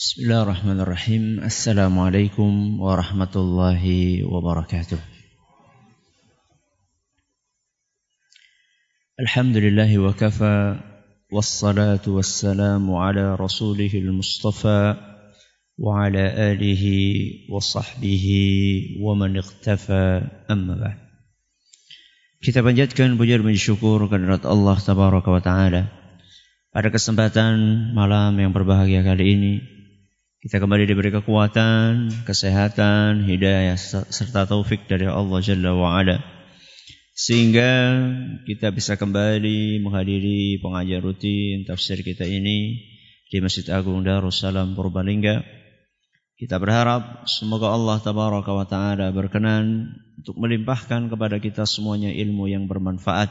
Bismillahirrahmanirrahim. Assalamualaikum warahmatullahi wabarakatuh. Alhamdulillahi wa kafa, wassalatu wassalamu ala rasulihil mustafa wa ala alihi wa sahbihi wa man iqtafa, amma ba'd. Kita panjatkan puja dan syukur kehadirat Allah tabaraka wa taala. Pada kesempatan malam yang berbahagia kali ini, kita kembali diberi kekuatan, kesehatan, hidayah serta taufik dari Allah Jalla wa'ala, sehingga kita bisa kembali menghadiri pengajian rutin tafsir kita ini di Masjid Agung Darussalam Purbalingga. Kita berharap semoga Allah Tabaraka wa Ta'ala berkenan untuk melimpahkan kepada kita semuanya ilmu yang bermanfaat,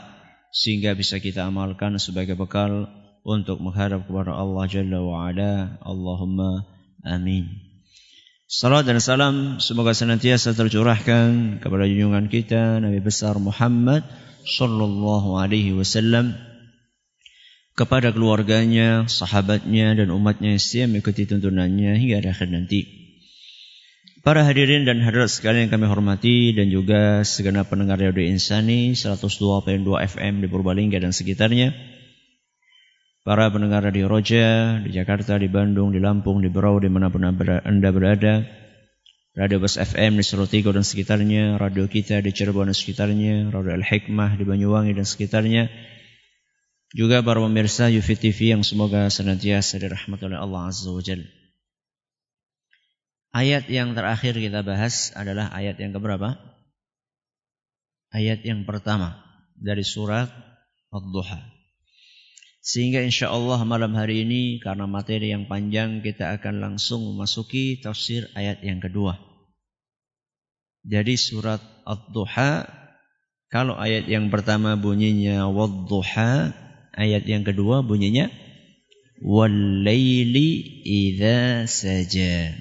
sehingga bisa kita amalkan sebagai bekal untuk menghadap kepada Allah Jalla wa'ala. Allahumma amin. Salam dan salam semoga senantiasa tercurahkan kepada junjungan kita Nabi besar Muhammad sallallahu alaihi wasallam, kepada keluarganya, sahabatnya dan umatnya yang setia mengikuti tuntunannya hingga akhir nanti. Para hadirin dan hadirat sekalian yang kami hormati, dan juga segenap pendengar Radio Insani 102.2 FM di Purbalingga dan sekitarnya, para pendengar Radio Roja di Jakarta, di Bandung, di Lampung, di Berau, dimanapun Anda berada, Radio Bas FM di Serotigo dan sekitarnya, radio kita di Cirebon dan sekitarnya, Radio Al-Hikmah di Banyuwangi dan sekitarnya, juga para pemirsa Yufi TV yang semoga senantiasa dirahmati oleh Allah Azza wa Jalla. Ayat yang terakhir kita bahas adalah ayat yang keberapa? Ayat yang pertama dari surat Ad-Duha. Sehingga insya Allah malam hari ini, karena materi yang panjang, kita akan langsung memasuki tafsir ayat yang kedua. Jadi surat Ad-Duha, kalau ayat yang pertama bunyinya Wad-Duha, ayat yang kedua bunyinya Wal-Laili idza saja.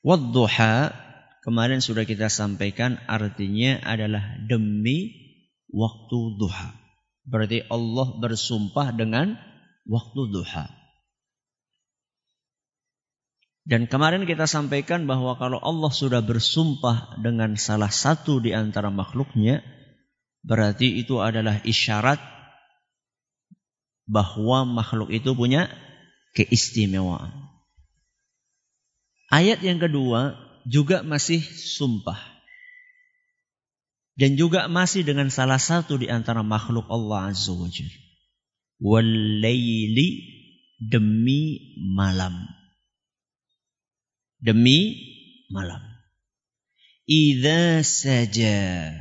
Wad-Duha kemarin sudah kita sampaikan artinya adalah demi waktu duha. Berarti Allah bersumpah dengan waktu duha. Dan kemarin kita sampaikan bahwa kalau Allah sudah bersumpah dengan salah satu di antara makhluknya, berarti itu adalah isyarat bahwa makhluk itu punya keistimewaan. Ayat yang kedua juga masih sumpah. Dan juga masih dengan salah satu di antara makhluk Allah Azza wa Jalla. Wal-laili, demi malam. Demi malam. Idza saja,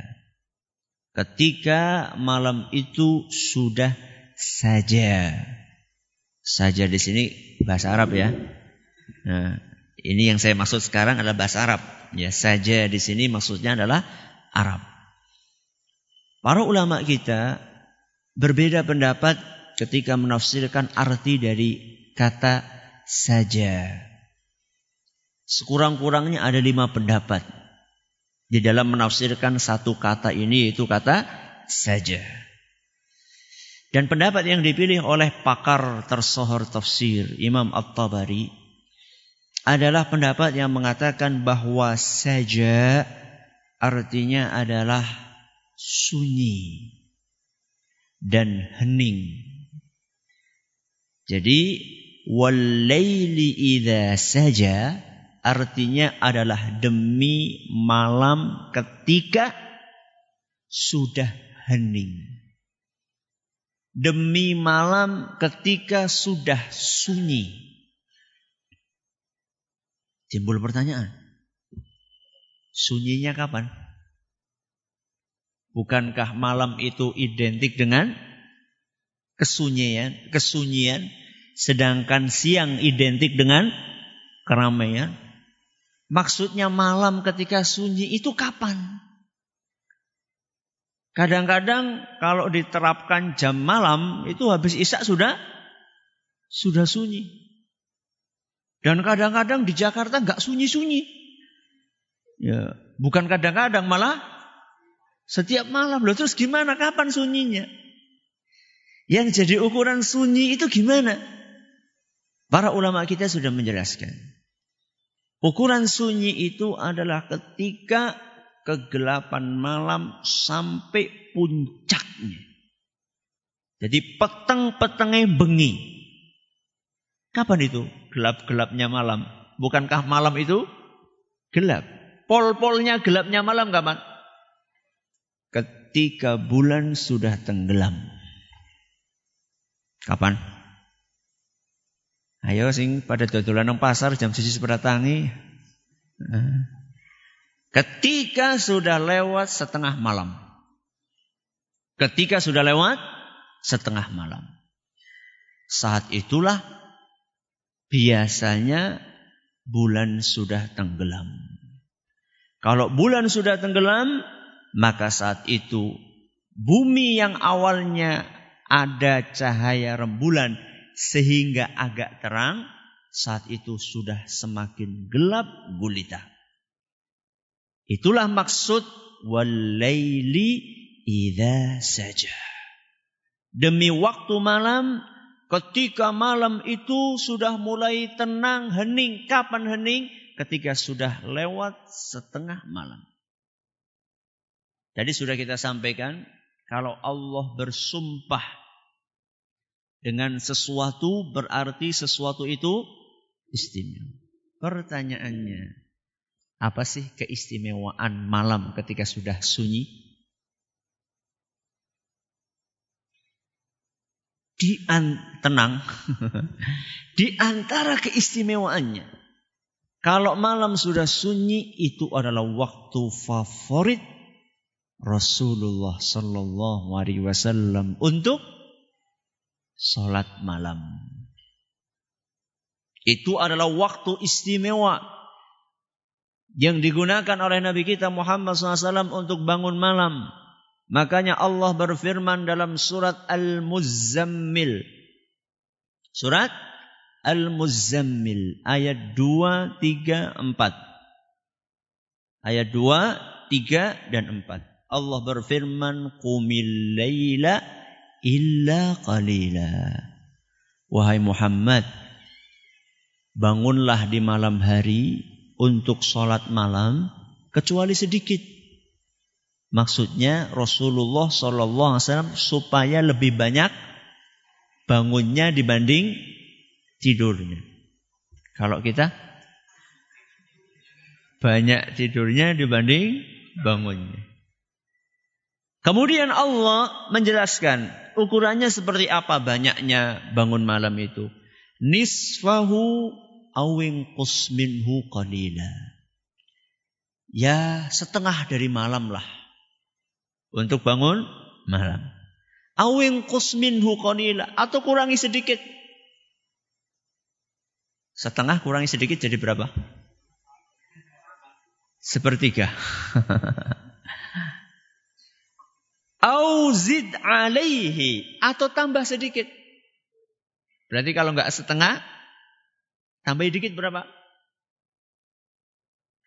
ketika malam itu sudah saja. Saja di sini bahasa Arab ya. Nah, ini yang saya maksud sekarang adalah bahasa Arab. Ya, saja di sini maksudnya adalah Arab. Para ulama kita berbeda pendapat ketika menafsirkan arti dari kata saja. Sekurang-kurangnya ada 5 pendapat di dalam menafsirkan satu kata ini, yaitu kata saja. Dan pendapat yang dipilih oleh pakar tersohor tafsir Imam At-Tabari adalah pendapat yang mengatakan bahwa saja artinya adalah sunyi dan hening. Jadi wal-laili idza saja artinya adalah demi malam ketika sudah hening. Demi malam ketika sudah sunyi. Timbul pertanyaan, sunyinya kapan? Bukankah malam itu identik dengan kesunyian, sedangkan siang identik dengan keramaian? Maksudnya malam ketika sunyi itu kapan? Kadang-kadang kalau diterapkan jam malam itu habis isya sudah sunyi. Dan kadang-kadang di Jakarta enggak sunyi-sunyi. Ya, bukan kadang-kadang, malah setiap malam. Loh, terus gimana? Kapan sunyinya? Yang jadi ukuran sunyi itu gimana? Para ulama kita sudah menjelaskan. Ukuran sunyi itu adalah ketika kegelapan malam sampai puncaknya. Jadi peteng-petengnya bengi. Kapan itu? Gelap-gelapnya malam. Bukankah malam itu gelap? Pol-polnya gelapnya malam kapan? Ketika bulan sudah tenggelam. Kapan? Ayo sing pada dodolan nang pasar jam 1 sepratangi. Ketika sudah lewat setengah malam. Ketika sudah lewat setengah malam. Saat itulah biasanya bulan sudah tenggelam. Kalau bulan sudah tenggelam, maka saat itu bumi yang awalnya ada cahaya rembulan sehingga agak terang, saat itu sudah semakin gelap gulita. Itulah maksud wal-laili idza saja. Demi waktu malam, ketika malam itu sudah mulai tenang, hening. Kapan hening? Ketika sudah lewat setengah malam. Jadi sudah kita sampaikan, kalau Allah bersumpah dengan sesuatu berarti sesuatu itu istimewa. Pertanyaannya, apa sih keistimewaan malam ketika sudah sunyi? Tenang. Di antara keistimewaannya, kalau malam sudah sunyi itu adalah waktu favorit Rasulullah sallallahu alaihi wasallam untuk salat malam. Itu adalah waktu istimewa yang digunakan oleh Nabi kita Muhammad SAW untuk bangun malam. Makanya Allah berfirman dalam surat Al-Muzammil. Surat Al-Muzammil ayat 2, 3, 4. Ayat 2, 3, dan 4. Allah berfirman, Qumil laila illa qalila. Wahai Muhammad, bangunlah di malam hari untuk sholat malam kecuali sedikit. Maksudnya Rasulullah SAW supaya lebih banyak bangunnya dibanding tidurnya. Kalau kita banyak tidurnya dibanding bangunnya. Kemudian Allah menjelaskan ukurannya seperti apa banyaknya bangun malam itu. Nisfahu awin qusminhu qalila. Ya setengah dari malam lah untuk bangun malam. Awin qusminhu qalila atau kurangi sedikit. Setengah kurangi sedikit jadi berapa? Sepertiga. Au zid alaihi atau tambah sedikit. Berarti kalau enggak setengah, tambah dikit berapa?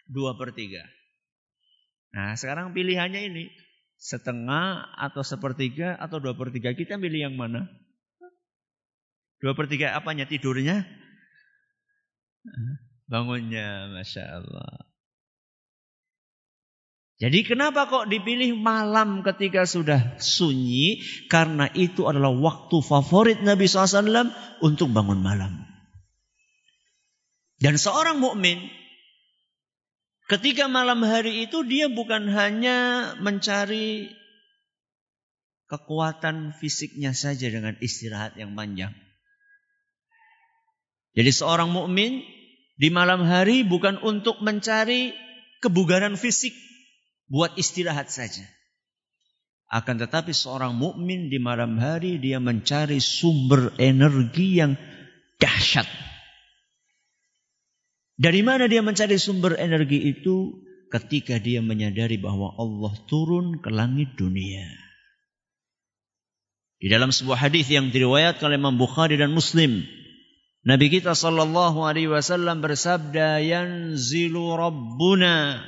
2/3. Nah sekarang pilihannya ini. Setengah atau sepertiga atau 2/3. Kita pilih yang mana? 2/3 apanya? Tidurnya? Bangunnya, Masya Allah. Jadi kenapa kok dipilih malam ketika sudah sunyi? Karena itu adalah waktu favorit Nabi SAW untuk bangun malam. Dan seorang mukmin ketika malam hari itu dia bukan hanya mencari kekuatan fisiknya saja dengan istirahat yang panjang. Jadi seorang mukmin di malam hari bukan untuk mencari kebugaran fisik buat istirahat saja. Akan tetapi seorang mukmin di malam hari dia mencari sumber energi yang dahsyat. Dari mana dia mencari sumber energi itu? Ketika dia menyadari bahwa Allah turun ke langit dunia. Di dalam sebuah hadis yang diriwayatkan oleh Imam Bukhari dan Muslim, Nabi kita sallallahu alaihi wasallam bersabda, yanzilu rabbuna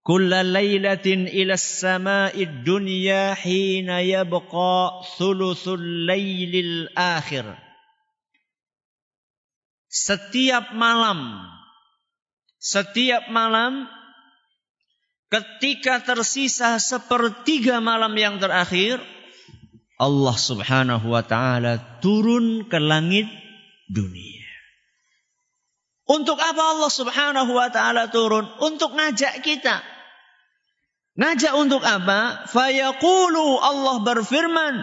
kulla lailatin ila as-sama'id dunya hina yabqa thuluthul lailil akhir. setiap malam ketika tersisa 1/3 malam yang terakhir, Allah Subhanahu wa ta'ala turun ke langit dunia. Untuk apa Allah Subhanahu wa ta'ala turun? Untuk ngajak kita. Ngajak untuk apa? Fayaqulu, Allah berfirman,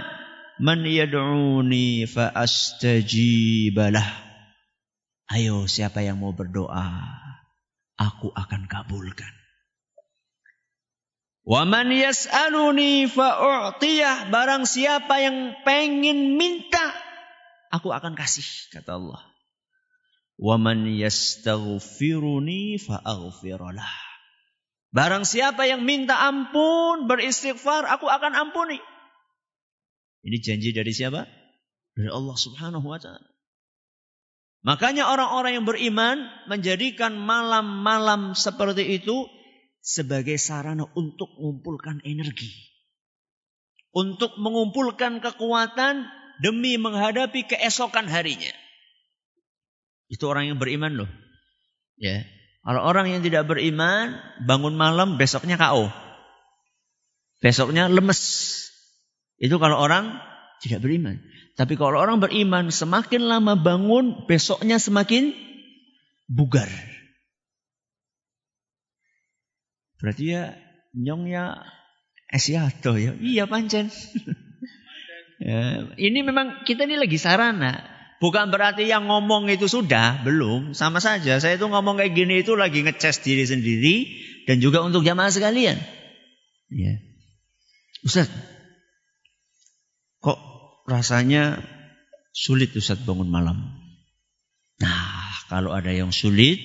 man yad'uni fa astajibalah. Ayo, siapa yang mau berdoa, aku akan kabulkan. Wa man yas'aluni fa u'tiyah. Barang siapa yang pengen minta, aku akan kasih, kata Allah. Wa man yastaghfiruni fa aghfiralah. Barang siapa yang minta ampun, beristighfar, aku akan ampuni. Ini janji dari siapa? Dari Allah Subhanahu wa ta'ala. Makanya orang-orang yang beriman menjadikan malam-malam seperti itu sebagai sarana untuk mengumpulkan energi. Untuk mengumpulkan kekuatan demi menghadapi keesokan harinya. Itu orang yang beriman loh. Ya. Kalau orang yang tidak beriman, bangun malam besoknya KO. Besoknya lemes. Itu kalau orang tidak beriman. Tapi kalau orang beriman, semakin lama bangun, besoknya semakin bugar. Berarti ya nyongnya esiato ya. Iya pancen. Ya, ini memang kita ini lagi sarana. Bukan berarti yang ngomong itu sudah, belum. Sama saja, saya itu ngomong kayak gini itu lagi ngecas diri sendiri. Dan juga untuk jamaah sekalian. Ya. Ustaz, kok rasanya sulit Ustaz bangun malam? Nah, kalau ada yang sulit,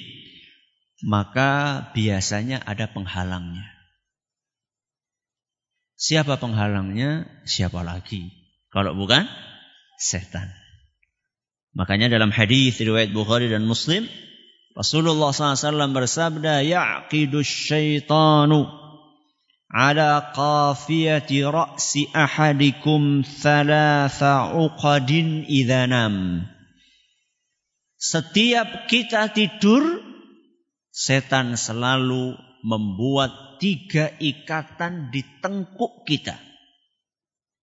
maka biasanya ada penghalangnya. Siapa penghalangnya? Siapa lagi? Kalau bukan setan. Makanya dalam hadis riwayat Bukhari dan Muslim, Rasulullah SAW bersabda, "Ya'qidu syaitanu ala qafiyati ra'si ahadikum 3 uqadin idza nam." Setiap kita tidur, setan selalu membuat 3 ikatan di tengkuk kita.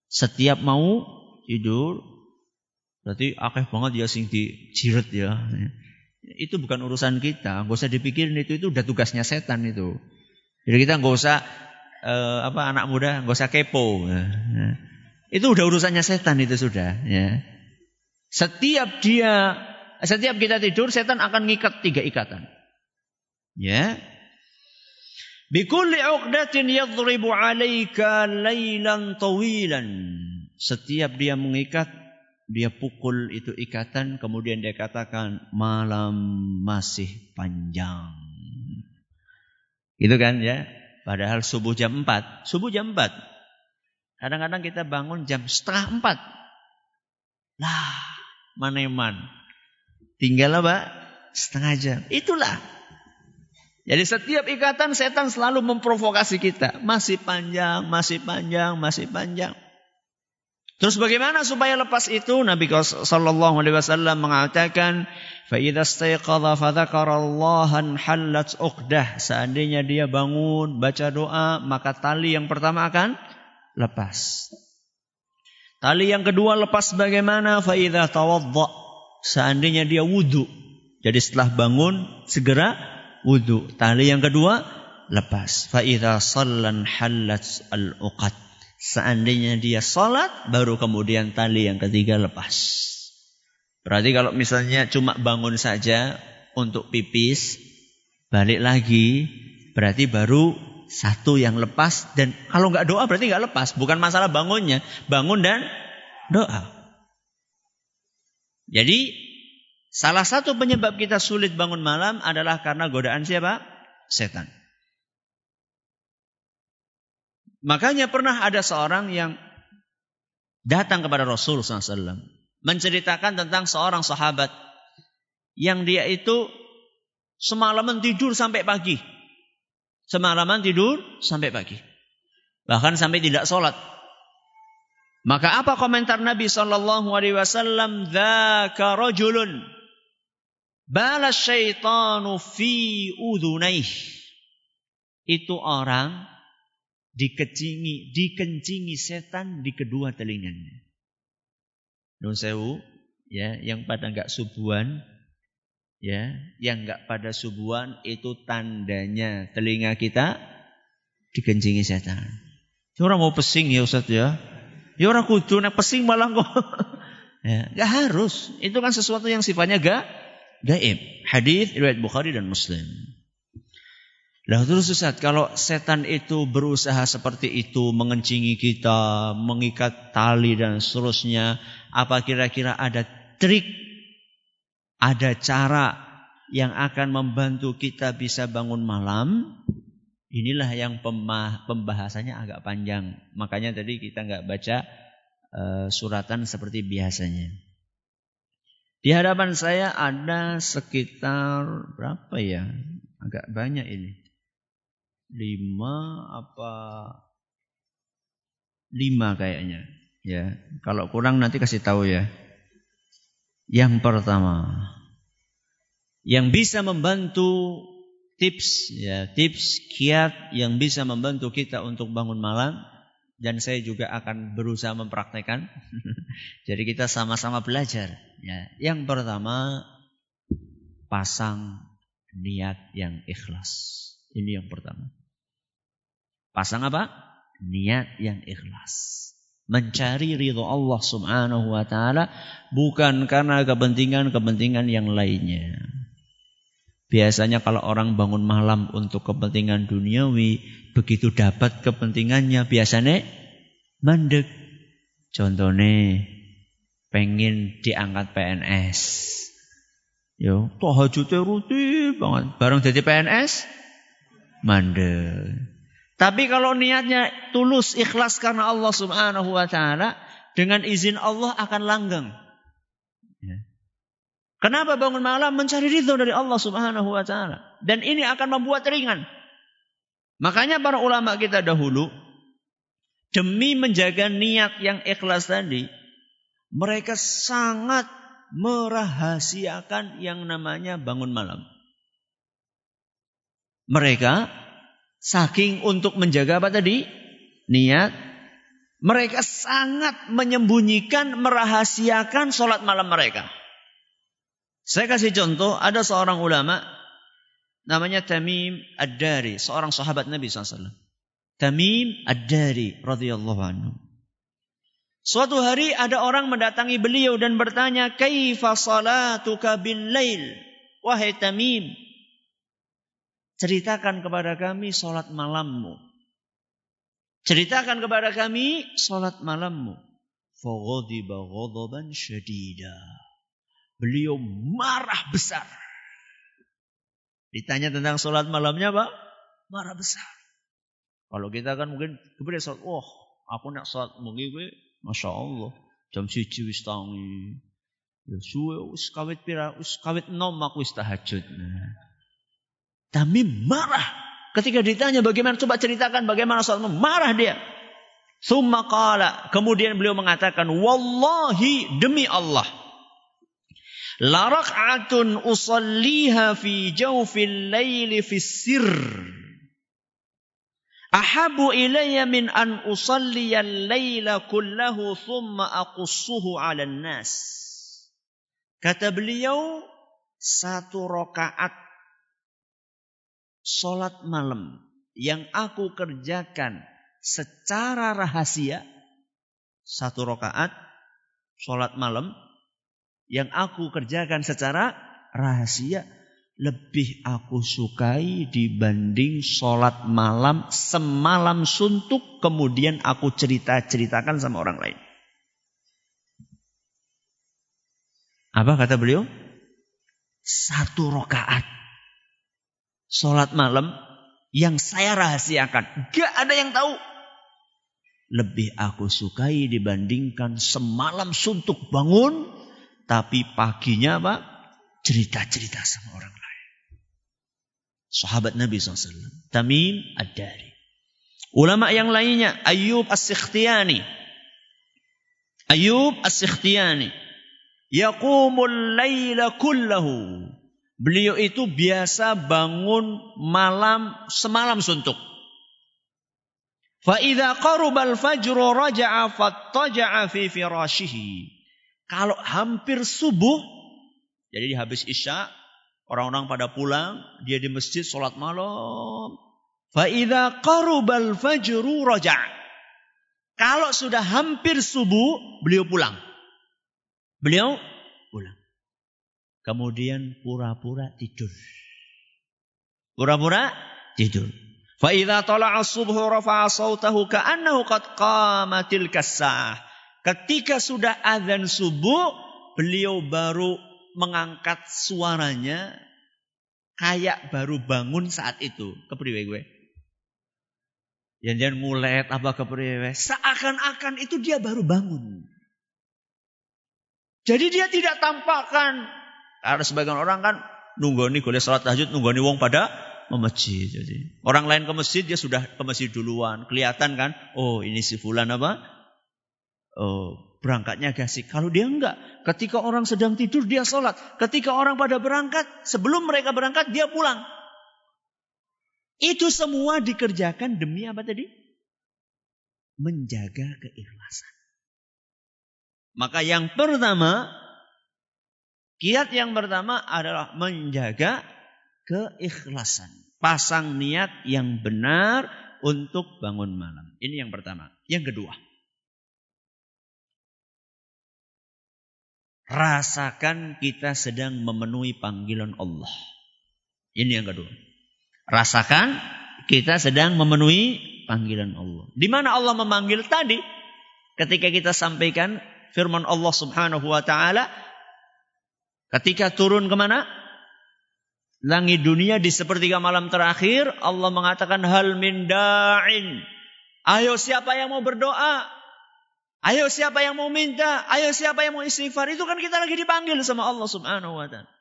Setiap mau tidur, berarti akeh banget ya sing dijiret ya. Itu bukan urusan kita, enggak usah dipikirin itu udah tugasnya setan itu. Jadi kita enggak usah anak muda enggak usah kepo. Itu udah urusannya setan itu sudah, ya. Setiap kita tidur, setan akan ngikat 3 ikatan. Ya. Bikulli 'uqdatin yadhribu 'alaika lailan tawilan. Setiap dia mengikat, dia pukul itu ikatan, kemudian dia katakan malam masih panjang. Gitu kan ya? Padahal subuh jam 4. Subuh jam 4. Kadang-kadang kita bangun jam 3:30. Lah, maneman. Tinggal apa? Setengah jam. Itulah. Jadi setiap ikatan setan selalu memprovokasi kita. Masih panjang, masih panjang, masih panjang. Terus bagaimana supaya lepas itu? Nabi SAW mengatakan, فَإِذَا اسْتَيْقَظَ فَذَكَرَ اللَّهَ انْحَلَّتْ عُقْدَةٌ. Seandainya dia bangun, baca doa, maka tali yang pertama akan lepas. Tali yang kedua lepas bagaimana? فَإِذَا تَوَضَّأَ. Seandainya dia wudu. Jadi setelah bangun, segera wudu. Tali yang kedua lepas. فَإِذَا صَلَّنْ حَلَّتْ الْعُقَدْ. Seandainya dia salat, baru kemudian tali yang ketiga lepas. Berarti kalau misalnya cuma bangun saja untuk pipis, balik lagi, berarti baru 1 yang lepas. Dan kalau nggak doa berarti nggak lepas. Bukan masalah bangunnya, bangun dan doa. Jadi salah satu penyebab kita sulit bangun malam adalah karena godaan siapa? Setan. Makanya pernah ada seorang yang datang kepada Rasul SAW, menceritakan tentang seorang sahabat yang dia itu semalaman tidur sampai pagi. Semalaman tidur sampai pagi. Bahkan sampai tidak sholat. Maka apa komentar Nabi SAW? Dzaka rajulun. Bala syaitanu fi udhunaih. Itu orang dikencingi setan di kedua telinganya. Nun sewu, ya, yang pada enggak subuhan, ya, yang enggak pada subuhan itu tandanya telinga kita dikencingi setan. Orang mau pesing ya Ustaz ya. Ya orang kudu nek pesing malah kok. Ya, enggak harus. Itu kan sesuatu yang sifatnya gaib. Hadis riwayat Bukhari dan Muslim. Lah terus Ustaz, kalau setan itu berusaha seperti itu mengencingi kita, mengikat tali dan seterusnya, apa kira-kira ada trik, ada cara yang akan membantu kita bisa bangun malam? Inilah yang pembahasannya agak panjang. Makanya tadi kita enggak baca suratan seperti biasanya. Di hadapan saya ada sekitar berapa ya? Agak banyak ini. 5 kayaknya. Ya, kalau kurang nanti kasih tahu ya. Yang pertama, yang bisa membantu tips kiat yang bisa membantu kita untuk bangun malam, dan saya juga akan berusaha mempraktekkan. Jadi kita sama-sama belajar. Ya, yang pertama, pasang niat yang ikhlas. Ini yang pertama. Pasang apa? Niat yang ikhlas. Mencari ridho Allah Subhanahu wa taala bukan karena kepentingan-kepentingan yang lainnya. Biasanya kalau orang bangun malam untuk kepentingan duniawi, begitu dapat kepentingannya biasanya mandek. Contohnya pengen diangkat PNS. Yo, tahajudnya rutin banget. Bareng jadi PNS mandek. Tapi kalau niatnya tulus, ikhlas karena Allah Subhanahu wa taala, dengan izin Allah akan langgeng. Ya. Kenapa bangun malam? Mencari ridho dari Allah Subhanahu wa taala. Dan ini akan membuat ringan. Makanya para ulama kita dahulu, demi menjaga niat yang ikhlas tadi, mereka sangat merahasiakan yang namanya bangun malam. Mereka saking untuk menjaga apa tadi? Niat. Mereka sangat menyembunyikan, merahasiakan sholat malam mereka. Saya kasih contoh, ada seorang ulama namanya Tamim Ad-Dari, seorang sahabat Nabi SAW. Tamim Ad-Dari radhiyallahu anhu. Suatu hari ada orang mendatangi beliau dan bertanya, "Kaifa salatuka bil lail?" Wahai Tamim, ceritakan kepada kami salat malammu. Ceritakan kepada kami salat malammu. Faghadiba ghadaban syadida. Beliau marah besar. Ditanya tentang salat malamnya, Pak, marah besar. Kalau kita kan mungkin kemudian salat, aku nak salat mungkin gue, Masya Allah, jam 1 wis tangi. Ya suwe wis kawit pira, wis kawit nom aku wis tahajud. Tamim marah. Ketika ditanya bagaimana, coba ceritakan bagaimana salatmu, marah dia. Tsumma qala, kemudian beliau mengatakan, wallahi, demi Allah, la rak'atun usalliha fi jawfil laili fi sirr ahabu ilayya min an usalliyal laila kullahu thumma aqussuhu 'alan nas. Kata beliau, 1 rakaat salat malam yang aku kerjakan secara rahasia, 1 rakaat salat malam yang aku kerjakan secara rahasia, lebih aku sukai dibanding sholat malam semalam suntuk kemudian aku ceritakan sama orang lain. Apa kata beliau? 1 rakaat sholat malam yang saya rahasiakan, gak ada yang tahu, lebih aku sukai dibandingkan semalam suntuk bangun tapi paginya apa? Cerita-cerita sama orang lain. Sahabat Nabi SAW. Tamim Ad-Dari. Ulama yang lainnya, Ayyub As-Sikhtiyani. Ayyub As-Sikhtiyani. Yaqumul layla kullahu. Beliau itu biasa bangun malam semalam suntuk. Fa idza qarubal fajru raja'a fattaja'a fi firashihi. Kalau hampir subuh, jadi habis Isya, orang-orang pada pulang, dia di masjid salat malam. Fa idza qarubal fajru raja'a. Kalau sudah hampir subuh, beliau pulang. Beliau pulang. Kemudian pura-pura tidur. Pura-pura tidur. Fa idza tala'a as-subhu rafa'a sautahu ka'annahu qad qamatil kasah. Ketika sudah azan subuh, beliau baru mengangkat suaranya kayak baru bangun saat itu. Kepriwe gue? Jangan ngulet apa kepriwe? Seakan-akan itu dia baru bangun. Jadi dia tidak tampakkan. Karena sebagian orang kan nunggoni golek salat tahajud, nunggoni wong pada masjid. Jadi orang lain ke masjid, dia sudah ke masjid duluan. Kelihatan kan? Oh, ini si fulan apa? Oh, berangkatnya gasik. Kalau dia enggak, ketika orang sedang tidur dia sholat. Ketika orang pada berangkat, sebelum mereka berangkat dia pulang. Itu semua dikerjakan demi apa tadi? Menjaga keikhlasan. Maka yang pertama, kiat yang pertama adalah menjaga keikhlasan. Pasang niat yang benar untuk bangun malam. Ini yang pertama. Yang kedua, rasakan kita sedang memenuhi panggilan Allah. Ini yang kedua. Rasakan kita sedang memenuhi panggilan Allah. Di mana Allah memanggil tadi? Ketika kita sampaikan firman Allah Subhanahu wa taala, ketika turun kemana? Langit dunia di sepertiga malam terakhir, Allah mengatakan hal min da'in. Ayo siapa yang mau berdoa? Ayo siapa yang mau minta? Ayo siapa yang mau istighfar? Itu kan kita lagi dipanggil sama Allah Subhanahu wa ta'ala.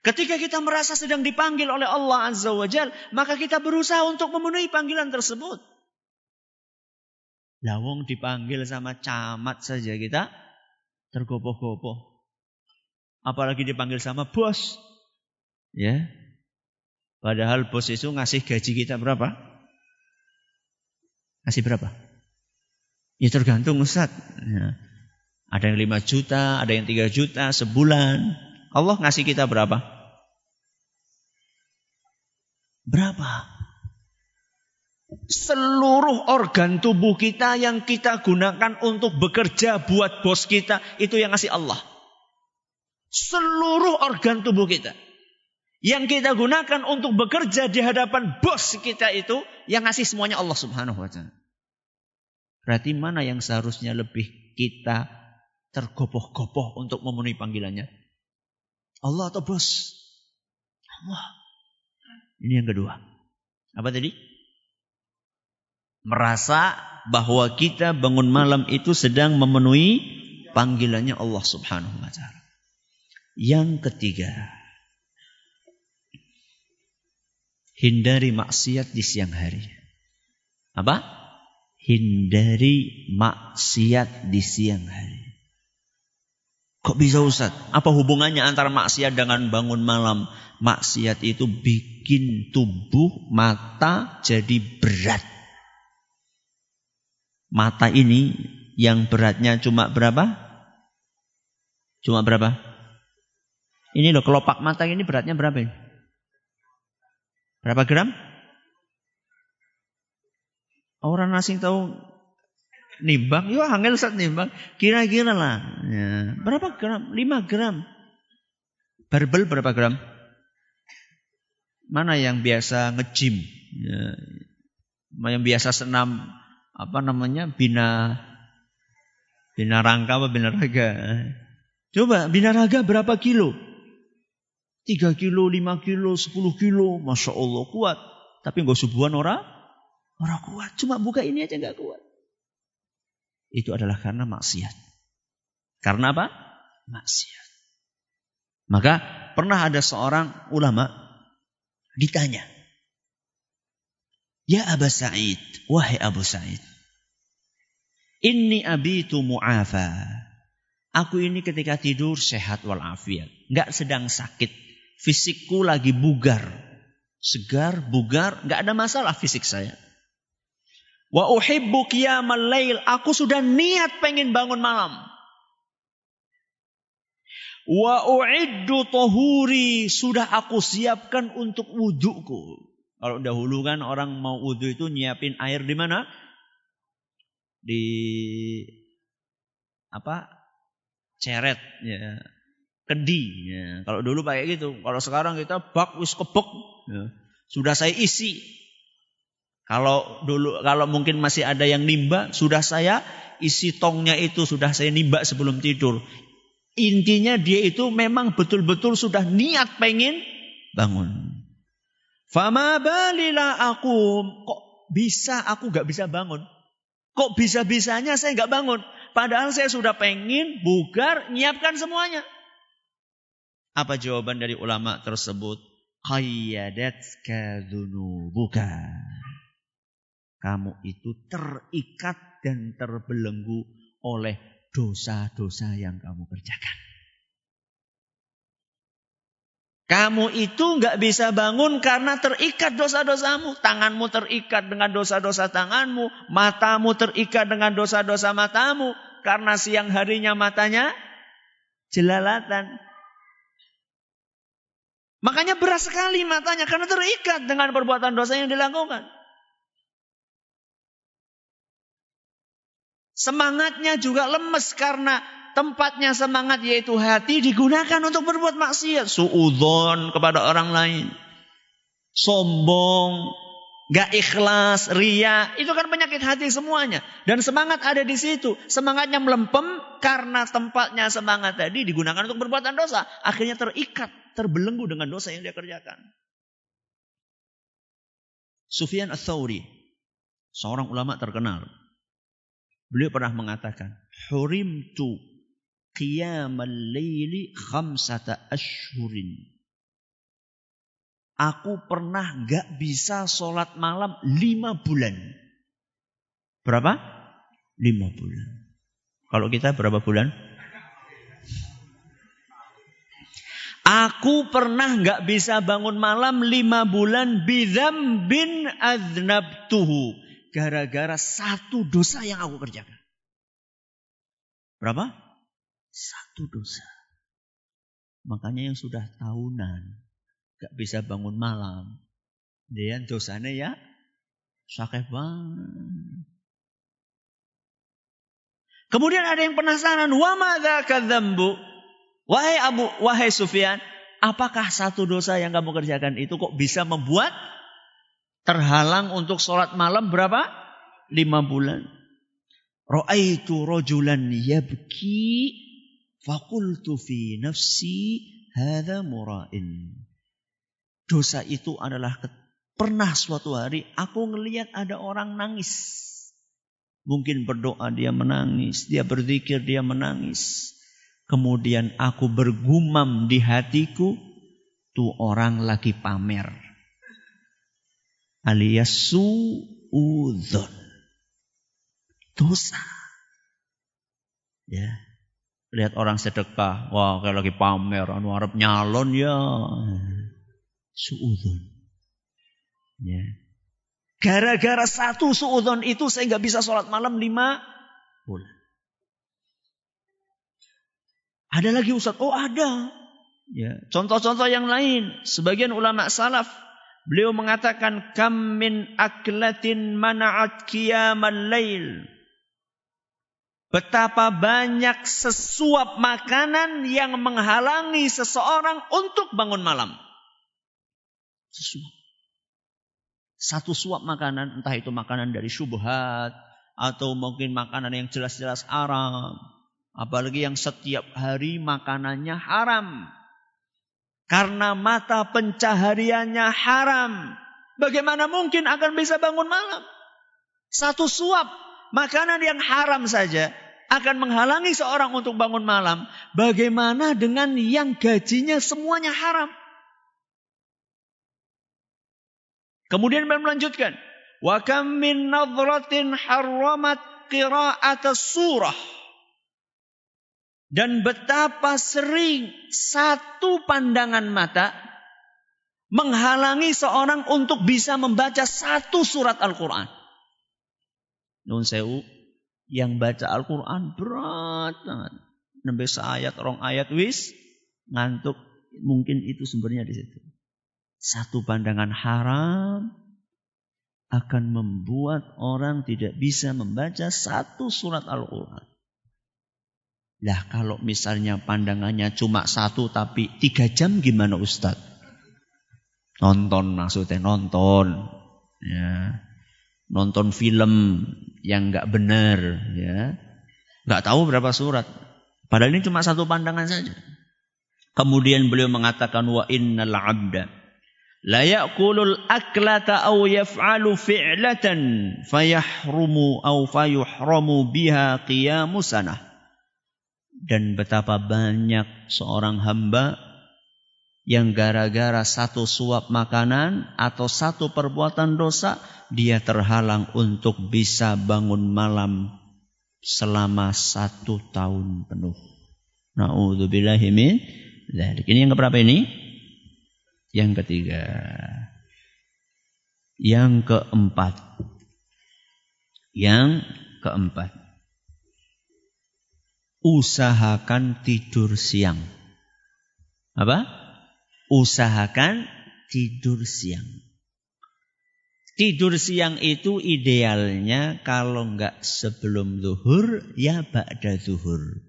Ketika kita merasa sedang dipanggil oleh Allah Azza wa Jal, maka kita berusaha untuk memenuhi panggilan tersebut. Lawong dipanggil sama camat saja kita tergopoh-gopoh. Apalagi dipanggil sama bos. Ya. Padahal bos itu ngasih gaji kita berapa? Ngasih berapa? Ya tergantung Ustaz. Ya. Ada yang 5 juta, ada yang 3 juta sebulan. Allah ngasih kita berapa? Berapa? Seluruh organ tubuh kita yang kita gunakan untuk bekerja buat bos kita, itu yang ngasih Allah. Seluruh organ tubuh kita yang kita gunakan untuk bekerja di hadapan bos kita itu, yang ngasih semuanya Allah Subhanahu wa ta'ala. Berarti mana yang seharusnya lebih kita tergopoh-gopoh untuk memenuhi panggilannya? Allah atau bos? Allah. Ini yang kedua. Apa tadi? Merasa bahwa kita bangun malam itu sedang memenuhi panggilannya Allah Subhanahu wa ta'ala. Yang ketiga, hindari maksiat di siang hari. Apa? Hindari maksiat di siang hari. Kok bisa Ustaz? Apa hubungannya antara maksiat dengan bangun malam? Maksiat itu bikin tubuh mata jadi berat. Mata ini yang beratnya cuma berapa? Cuma berapa? Ini loh, kelopak mata ini beratnya berapa ini? Berapa gram? Orang asing tahu nimbang, yo angel Ustaz nimbang. Kira-kira lah. Ya. Berapa gram? 5 gram. Barbel berapa gram? Mana yang biasa nge-gym? Ya. Yang biasa senam apa namanya? Bina rangka apa bina raga? Coba bina raga berapa kilo? 3 kilo, 5 kilo, 10 kilo. Masya Allah kuat. Tapi gak subuhan orang kuat. Cuma buka ini aja gak kuat. Itu adalah karena maksiat. Karena apa? Maksiat. Maka pernah ada seorang ulama ditanya. Ya Aba Sa'id. Wahai Abu Sa'id. Inni abitu mu'afa. Aku ini ketika tidur sehat walafiat. Gak sedang sakit. fisikku lagi bugar. Segar, bugar, enggak ada masalah fisik saya. Wa uhibbu qiyamal lail, aku sudah niat pengen bangun malam. Wa u'iddu tahuri, sudah aku siapkan untuk wuduku. Kalau dahulu kan orang mau wudu itu nyiapin air di mana? Di ceret ya, kedi ya. Kalau dulu pakai gitu. Kalau sekarang kita bak wis kebek ya. Sudah saya isi. Kalau mungkin masih ada yang nimba, sudah saya isi tongnya itu, sudah saya nimba sebelum tidur. Intinya dia itu memang betul-betul sudah niat pengen bangun. Fama balila aku, kok bisa aku gak bisa bangun? Kok bisa-bisanya saya gak bangun? Padahal saya sudah pengen bugar, nyiapkan semuanya. Apa jawaban dari ulama tersebut? Qayyadatka dzunubuka. Kamu itu terikat dan terbelenggu oleh dosa-dosa yang kamu kerjakan. Kamu itu gak bisa bangun karena terikat dosa-dosamu. Tanganmu terikat dengan dosa-dosa tanganmu. Matamu terikat dengan dosa-dosa matamu. Karena siang harinya matanya jelalatan. Makanya berat sekali matanya karena terikat dengan perbuatan dosa yang dilakukan. Semangatnya juga lemes karena tempatnya semangat yaitu hati digunakan untuk berbuat maksiat. Suudzon kepada orang lain. Sombong. Gak ikhlas. Ria. Itu kan penyakit hati semuanya. Dan semangat ada di situ. Semangatnya melempem karena tempatnya semangat tadi digunakan untuk perbuatan dosa. Akhirnya terikat. Terbelenggu dengan dosa yang dia kerjakan. Sufyan Ats-Tsauri. Seorang ulama terkenal. Beliau pernah mengatakan, hurimtu qiyamal laili 5 ashhurin. Aku pernah gak bisa sholat malam 5 bulan. Berapa? 5 bulan. Kalau kita berapa bulan? Aku pernah gak bisa bangun malam 5 bulan bidzambin adznabtuhu. Gara-gara satu dosa yang aku kerjakan. Berapa? 1 dosa. Makanya yang sudah tahunan gak bisa bangun malam. Dia dosanya ya sakit banget. Kemudian ada yang penasaran. Wa madza kadzambu? Wahai Sufyan, apakah satu dosa yang kamu kerjakan itu kok bisa membuat terhalang untuk sholat malam berapa? 5 bulan. Ra'aitu rajulan yabki faqultu fi nafsi hadza mura'in. Dosa itu adalah pernah suatu hari aku ngelihat ada orang nangis. Mungkin berdoa dia menangis, dia berzikir dia menangis. Kemudian aku bergumam di hatiku, tuh orang lagi pamer. Alias suudzon. Dosa. Ya. Lihat orang sedekah. Wah, kayak lagi pamer. Anu arep nyalon ya. Suudzon. Ya. Gara-gara satu suudzon itu saya gak bisa sholat malam 5 bulan. Ada lagi Ustaz? Oh ada. Ya. Contoh-contoh yang lain. Sebagian ulama salaf. Beliau mengatakan kam min aklatin mana'at qiyamal lail. Betapa banyak sesuap makanan yang menghalangi seseorang untuk bangun malam. Sesuap. Satu suap makanan, entah itu makanan dari syubhat atau mungkin makanan yang jelas-jelas haram. Apalagi yang setiap hari makanannya haram. Karena mata pencahariannya haram. Bagaimana mungkin akan bisa bangun malam? Satu suap makanan yang haram saja akan menghalangi seorang untuk bangun malam. Bagaimana dengan yang gajinya semuanya haram? Kemudian beliau melanjutkan. Wa kam min nadratin harramat qira'atas surah. Dan betapa sering satu pandangan mata menghalangi seorang untuk bisa membaca satu surat Al-Quran. Nun sewu, yang baca Al-Quran berat banget. Nembe seayat, rong ayat wis ngantuk. Mungkin itu sumbernya di situ. Satu pandangan haram akan membuat orang tidak bisa membaca satu surat Al-Quran. Lah kalau misalnya pandangannya cuma satu tapi 3 jam gimana Ustaz? Nonton maksudnya, nonton. Ya. Nonton film yang enggak benar. Ya. Enggak tahu berapa surat. Padahal ini cuma satu pandangan saja. Kemudian beliau mengatakan wa innal 'abda la ya'kulul aklata aw yaf'alu fi'latan fayahrumu aw fayuhramu biha qiyamu sanah. Dan betapa banyak seorang hamba yang gara-gara satu suap makanan atau satu perbuatan dosa, dia terhalang untuk bisa bangun malam selama 1 tahun penuh. Na'udzubillahi min dzalik. Ini yang keberapa ini? Yang ketiga. Yang keempat. Usahakan tidur siang. Apa? Usahakan tidur siang. Tidur siang itu idealnya kalau enggak sebelum zuhur, ya ba'da zuhur.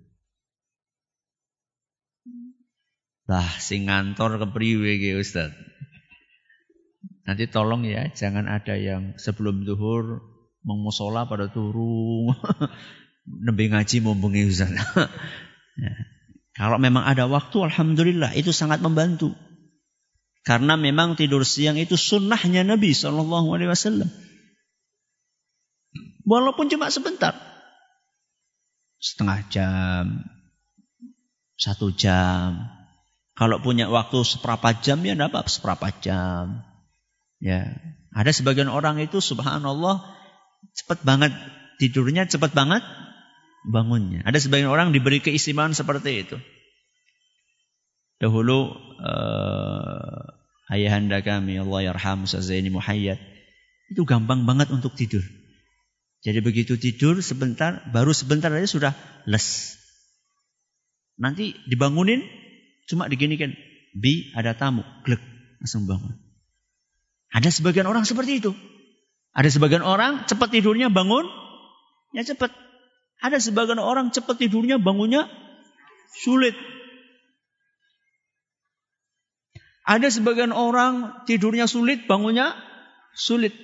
Lah, sing ngantor kepriwe iki Ustaz? Nanti tolong ya, jangan ada yang sebelum zuhur mengmusola pada turu. Nembe ngaji mumpungi Ustaz. Ya. Kalau memang ada waktu, alhamdulillah, itu sangat membantu. Karena memang tidur siang itu sunnahnya Nabi SAW. Walaupun cuma sebentar. Setengah jam. 1 jam. Kalau punya waktu seperempat jam, ya enggak apa-apa, seperempat jam. Ya. Ada sebagian orang itu, subhanallah, cepat banget tidurnya, cepat banget bangunnya. Ada sebagian orang diberi keistimewaan seperti itu. Dahulu ayahanda kami, Allah yarham, Ustaz Zaini Muhayyad, itu gampang banget untuk tidur. Jadi begitu tidur sebentar, baru sebentar aja sudah les. Nanti dibangunin, cuma diginikan, Bi ada tamu, glek, langsung bangun. Ada sebagian orang seperti itu. Ada sebagian orang cepat tidurnya, bangunnya cepat. Ada sebagian orang cepat tidurnya, bangunnya sulit. Ada sebagian orang tidurnya sulit, bangunnya sulit.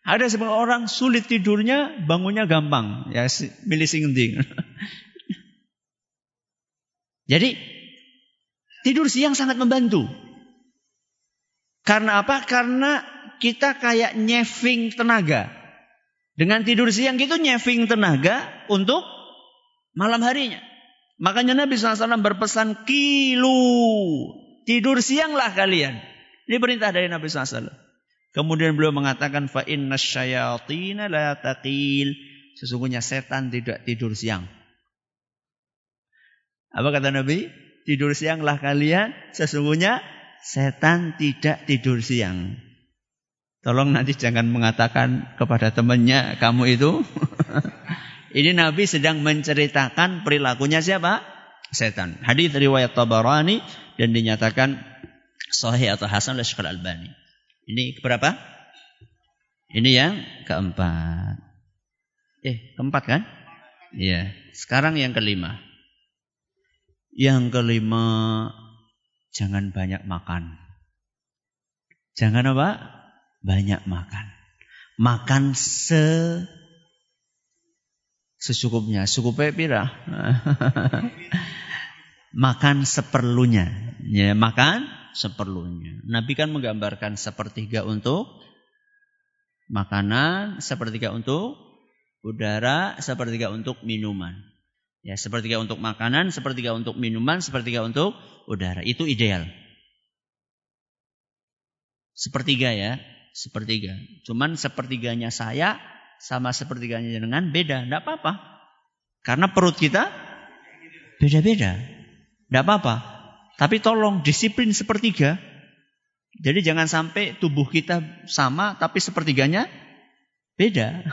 Ada sebagian orang sulit tidurnya, bangunnya gampang. Ya, milih sing endi. Jadi, tidur siang sangat membantu. Karena apa? Karena kita kayak nyeving tenaga. Dengan tidur siang itu nyeving tenaga untuk malam harinya. Makanya Nabi SAW berpesan, kilu, tidur sianglah kalian. Ini perintah dari Nabi SAW. Kemudian beliau mengatakan, fa inna syayatina la taqil. Sesungguhnya setan tidak tidur siang. Apa kata Nabi? Tidur sianglah kalian, sesungguhnya setan tidak tidur siang. Tolong nanti jangan mengatakan kepada temannya, kamu itu. Ini Nabi sedang menceritakan perilakunya siapa? Setan. Hadis riwayat Tabarani dan dinyatakan sahih atau hasan oleh Syekh Al-Albani. Ini keberapa? Ini yang keempat. Keempat kan? Iya. Sekarang yang kelima. Yang kelima, jangan banyak makan. Jangan apa? Banyak makan. Makan secukupnya. Secukupnya pira? Makan seperlunya. Ya, makan seperlunya. Nabi kan menggambarkan sepertiga untuk makanan, sepertiga untuk udara, sepertiga untuk minuman. Ya, sepertiga untuk makanan, sepertiga untuk minuman, sepertiga untuk udara. Itu ideal. Sepertiga ya. Sepertiga. Cuman sepertiganya saya sama sepertiganya dengan beda. Tidak apa-apa. Karena perut kita beda-beda. Tidak apa-apa. Tapi tolong disiplin sepertiga. Jadi jangan sampai tubuh kita sama tapi sepertiganya beda.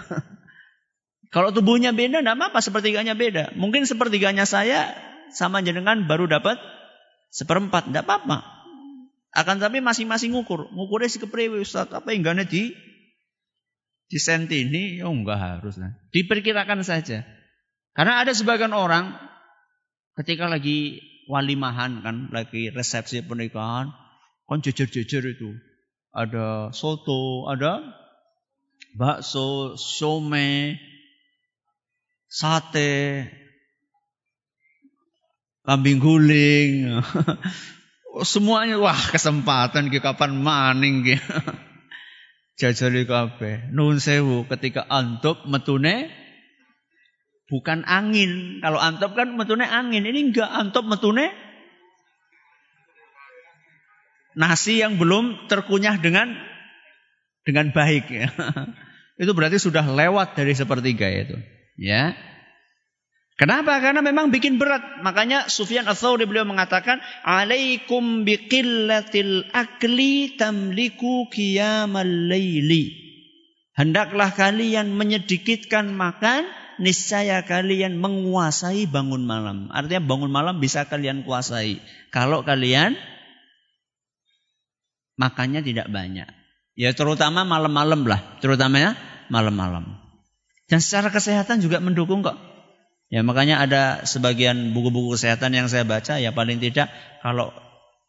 Kalau tubuhnya beda enggak apa-apa, sepertiganya beda. Mungkin sepertiganya saya sama jenengan baru dapat 1/4, enggak apa-apa. Akan tapi masing-masing ngukurnya si kepriwe Ustaz, apa enggaknya di senti ini, enggak harus lah. Diperkirakan saja. Karena ada sebagian orang ketika lagi walimahan kan, lagi resepsi pernikahan, kan jejer-jejer itu. Ada soto, ada bakso, somai, sate, kambing guling. Semuanya wah kesempatan ki kapan maning ki. Jajali kabeh. Nuwun sewu ketika antep metune bukan angin. Kalau antep kan metune angin, ini enggak, antep metune nasi yang belum terkunyah dengan baik ya. Itu berarti sudah lewat dari sepertiga itu, ya. Kenapa? Karena memang bikin berat. Makanya Sufyan Ats-Tsauri beliau mengatakan, "Alaikum biqillatil akli tamliku qiyamal laili." Hendaklah kalian menyedikitkan makan, niscaya kalian menguasai bangun malam. Artinya bangun malam bisa kalian kuasai kalau kalian makannya tidak banyak. Ya terutama malam-malam lah. Terutamanya malam-malam. Dan secara kesehatan juga mendukung kok. Ya makanya ada sebagian buku-buku kesehatan yang saya baca. Ya paling tidak kalau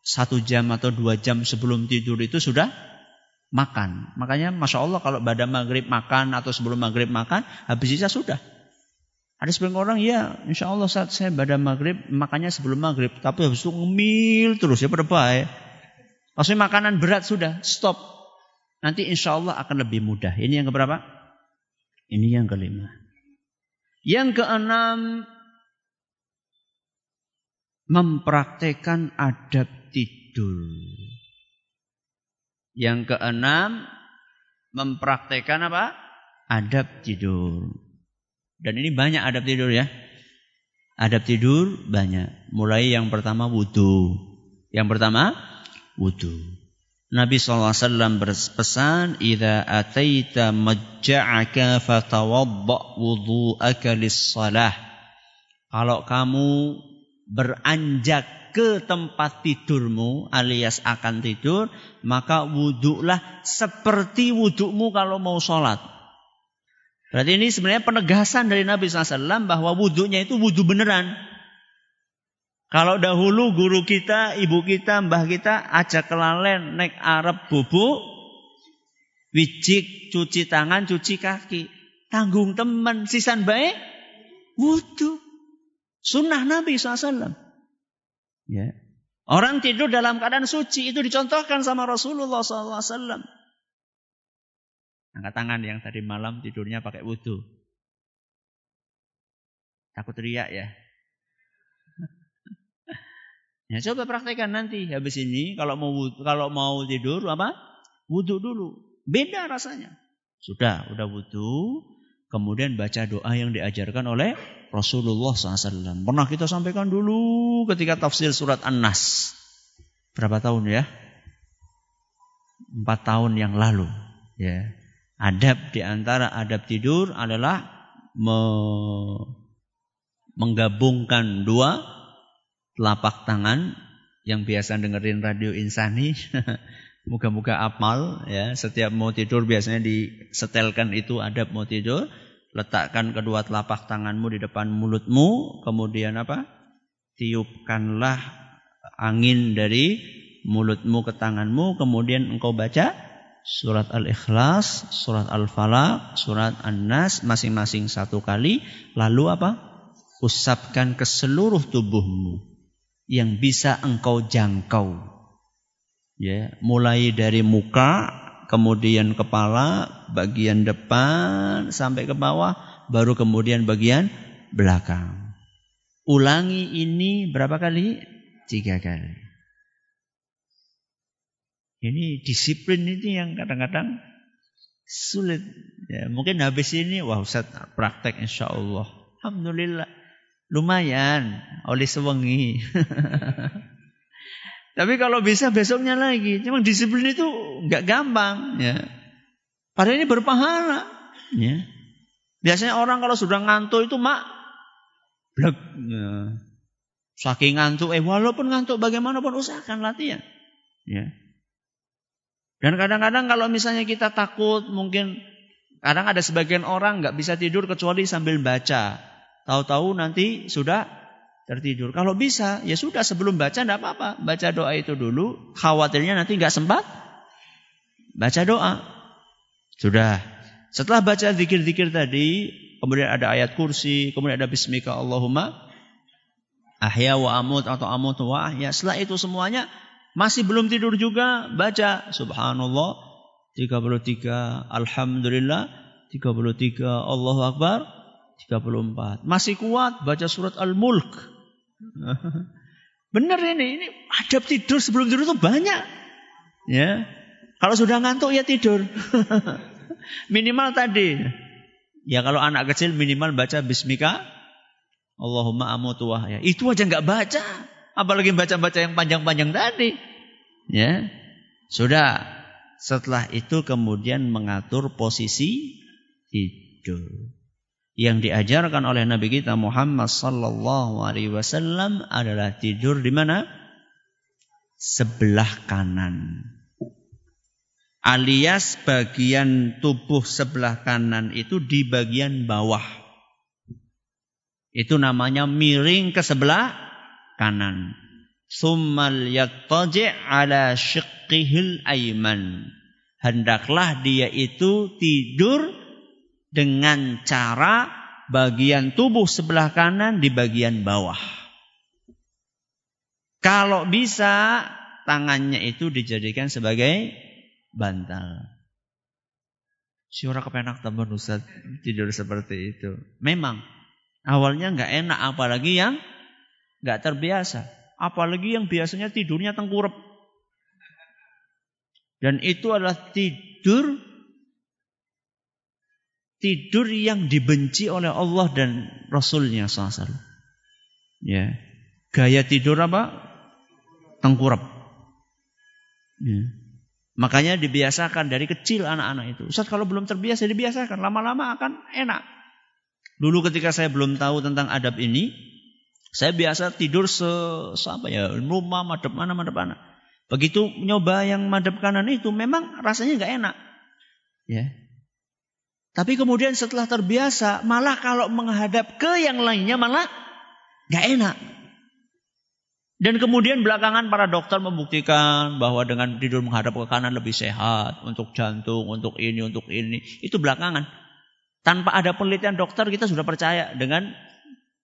1 jam atau 2 jam sebelum tidur itu sudah makan. Makanya Masya Allah kalau pada maghrib makan atau sebelum maghrib makan. Habis isya sudah. Ada sebagian orang ya insya Allah saat saya pada maghrib makannya sebelum maghrib. Tapi habis itu ngemil terus ya pada baik. Maksudnya makanan berat sudah, stop. Nanti insya Allah akan lebih mudah. Ini yang keberapa? Ini yang kelima. Yang keenam, mempraktekkan adab tidur. Yang keenam, mempraktekkan apa? Adab tidur. Dan ini banyak adab tidur ya. Adab tidur banyak. Mulai yang pertama wudu. Yang pertama wudu. Nabi SAW berpesan, "Idza ataita majja'aka fatawadda' wudhu'aka lis-shalah." Kalau kamu beranjak ke tempat tidurmu alias akan tidur, maka wudulah seperti wudumu kalau mau sholat. Berarti ini sebenarnya penegasan dari Nabi SAW bahwa wudunya itu wudu beneran. Kalau dahulu guru kita, ibu kita, mbah kita ajak kelalen naik arep bubuk, wijik, cuci tangan, cuci kaki. Tanggung teman, sisan baik, wudu. Sunnah Nabi SAW. Ya. Orang tidur dalam keadaan suci itu dicontohkan sama Rasulullah SAW. Angkat tangan yang tadi malam tidurnya pakai wudu. Takut riak ya. Ya coba praktekkan nanti habis ini kalau mau tidur apa? Wudu dulu. Beda rasanya. Udah wudu, kemudian baca doa yang diajarkan oleh Rasulullah SAW. Pernah kita sampaikan dulu ketika tafsir surat An-Nas. Berapa tahun ya? 4 tahun yang lalu. Ya. Adab di antara adab tidur adalah menggabungkan 2 telapak tangan yang biasa dengerin radio Insani. Moga-moga apal ya. Setiap mau tidur biasanya disetelkan itu adab mau tidur. Letakkan kedua telapak tanganmu di depan mulutmu. Kemudian apa? Tiupkanlah angin dari mulutmu ke tanganmu. Kemudian engkau baca surat Al-Ikhlas, surat Al-Falaq, surat An-Nas masing-masing 1 kali. Lalu apa? Usapkan ke seluruh tubuhmu yang bisa engkau jangkau. Ya, mulai dari muka, kemudian kepala, bagian depan sampai ke bawah, baru kemudian bagian belakang. Ulangi ini berapa kali? 3 kali. Ini disiplin ini yang kadang-kadang sulit. Ya, mungkin habis ini, wah Ustaz praktek insya Allah. Alhamdulillah. Lumayan, oleh sewengi. Tapi kalau bisa besoknya lagi. Cuma disiplin itu nggak gampang. Ya. Padahal ini berpahala. Ya. Biasanya orang kalau sudah ngantuk itu blek. Ya. Saking ngantuk, walaupun ngantuk bagaimanapun usahakan latihan. Ya. Dan kadang-kadang kalau misalnya kita takut, mungkin kadang ada sebagian orang nggak bisa tidur kecuali sambil baca. Tahu-tahu nanti sudah tertidur. Kalau bisa, ya sudah sebelum baca enggak apa-apa. Baca doa itu dulu, khawatirnya nanti enggak sempat baca doa. Sudah. Setelah baca zikir-zikir tadi, kemudian ada ayat kursi, kemudian ada bismika Allahumma ahya wa amut atau amut wa ahya. Setelah itu semuanya masih belum tidur juga, baca subhanallah 33, alhamdulillah 33, Allahu akbar 34. Masih kuat baca surat Al-Mulk. Benar ini adab tidur sebelum tidur itu banyak. Ya. Kalau sudah ngantuk ya tidur. Minimal tadi. Ya kalau anak kecil minimal baca bismika Allahumma amutu wahya. Itu aja enggak baca. Apalagi baca-baca yang panjang-panjang tadi. Ya. Sudah. Setelah itu kemudian mengatur posisi tidur. Yang diajarkan oleh Nabi kita Muhammad sallallahu alaihi wasallam adalah tidur di mana? Sebelah kanan. Alias bagian tubuh sebelah kanan itu di bagian bawah. Itu namanya miring ke sebelah kanan. Tsummal yattaji' ala syiqqihil ayman. Hendaklah dia itu tidur dengan cara bagian tubuh sebelah kanan di bagian bawah. Kalau bisa, tangannya itu dijadikan sebagai bantal. Siapa kepenak teman Ustaz tidur seperti itu. Memang awalnya nggak enak, apalagi yang nggak terbiasa, apalagi yang biasanya tidurnya tengkurap. Dan itu adalah tidur yang dibenci oleh Allah dan Rasulnya SAW. Ya, gaya tidur apa? Tengkurap. Ya. Makanya dibiasakan dari kecil anak-anak itu. Ustaz kalau belum terbiasa dibiasakan, lama-lama akan enak. Dulu ketika saya belum tahu tentang adab ini, saya biasa tidur rumah madep mana. Begitu nyoba yang madep kanan itu memang rasanya nggak enak. Ya. Tapi kemudian setelah terbiasa, malah kalau menghadap ke yang lainnya malah gak enak. Dan kemudian belakangan para dokter membuktikan bahwa dengan tidur menghadap ke kanan lebih sehat. Untuk jantung, untuk ini. Itu belakangan. Tanpa ada penelitian dokter kita sudah percaya dengan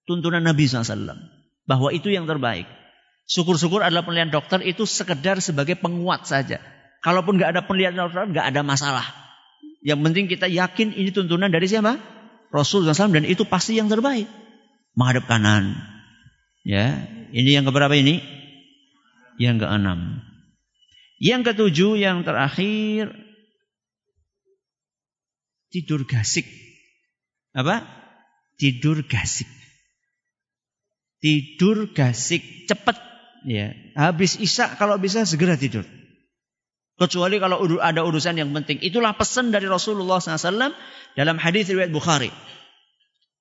tuntunan Nabi SAW. Bahwa itu yang terbaik. Syukur-syukur adalah penelitian dokter itu sekedar sebagai penguat saja. Kalaupun gak ada penelitian dokter gak ada masalah. Yang penting kita yakin ini tuntunan dari siapa? Rasulullah SAW, dan itu pasti yang terbaik. Menghadap kanan. Ya, ini yang keberapa ini? Yang keenam. Yang ketujuh, yang terakhir, tidur gasik. Apa? Tidur gasik. Tidur gasik cepat. Ya, habis isya kalau bisa segera tidur. Kecuali kalau ada urusan yang penting. Itulah pesan dari Rasulullah SAW dalam hadis riwayat Bukhari.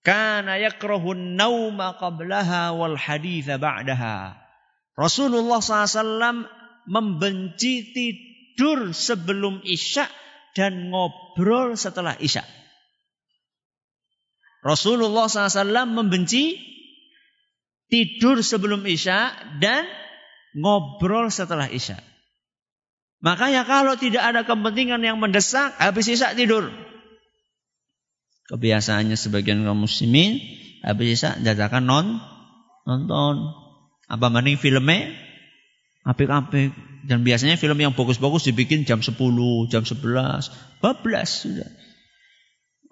Kana yakrahun nauma qablaha wal haditha ba'daha. Rasulullah SAW membenci tidur sebelum isya dan ngobrol setelah isya. Rasulullah SAW membenci tidur sebelum isya dan ngobrol setelah isya. Makanya kalau tidak ada kepentingan yang mendesak, habis isya tidur. Kebiasaannya sebagian kaum muslimin, habis isya dadakan nonton. Apa mending filmnya apik-apik. Dan biasanya film yang bagus-bagus dibikin jam 10, jam 11, bablas sudah.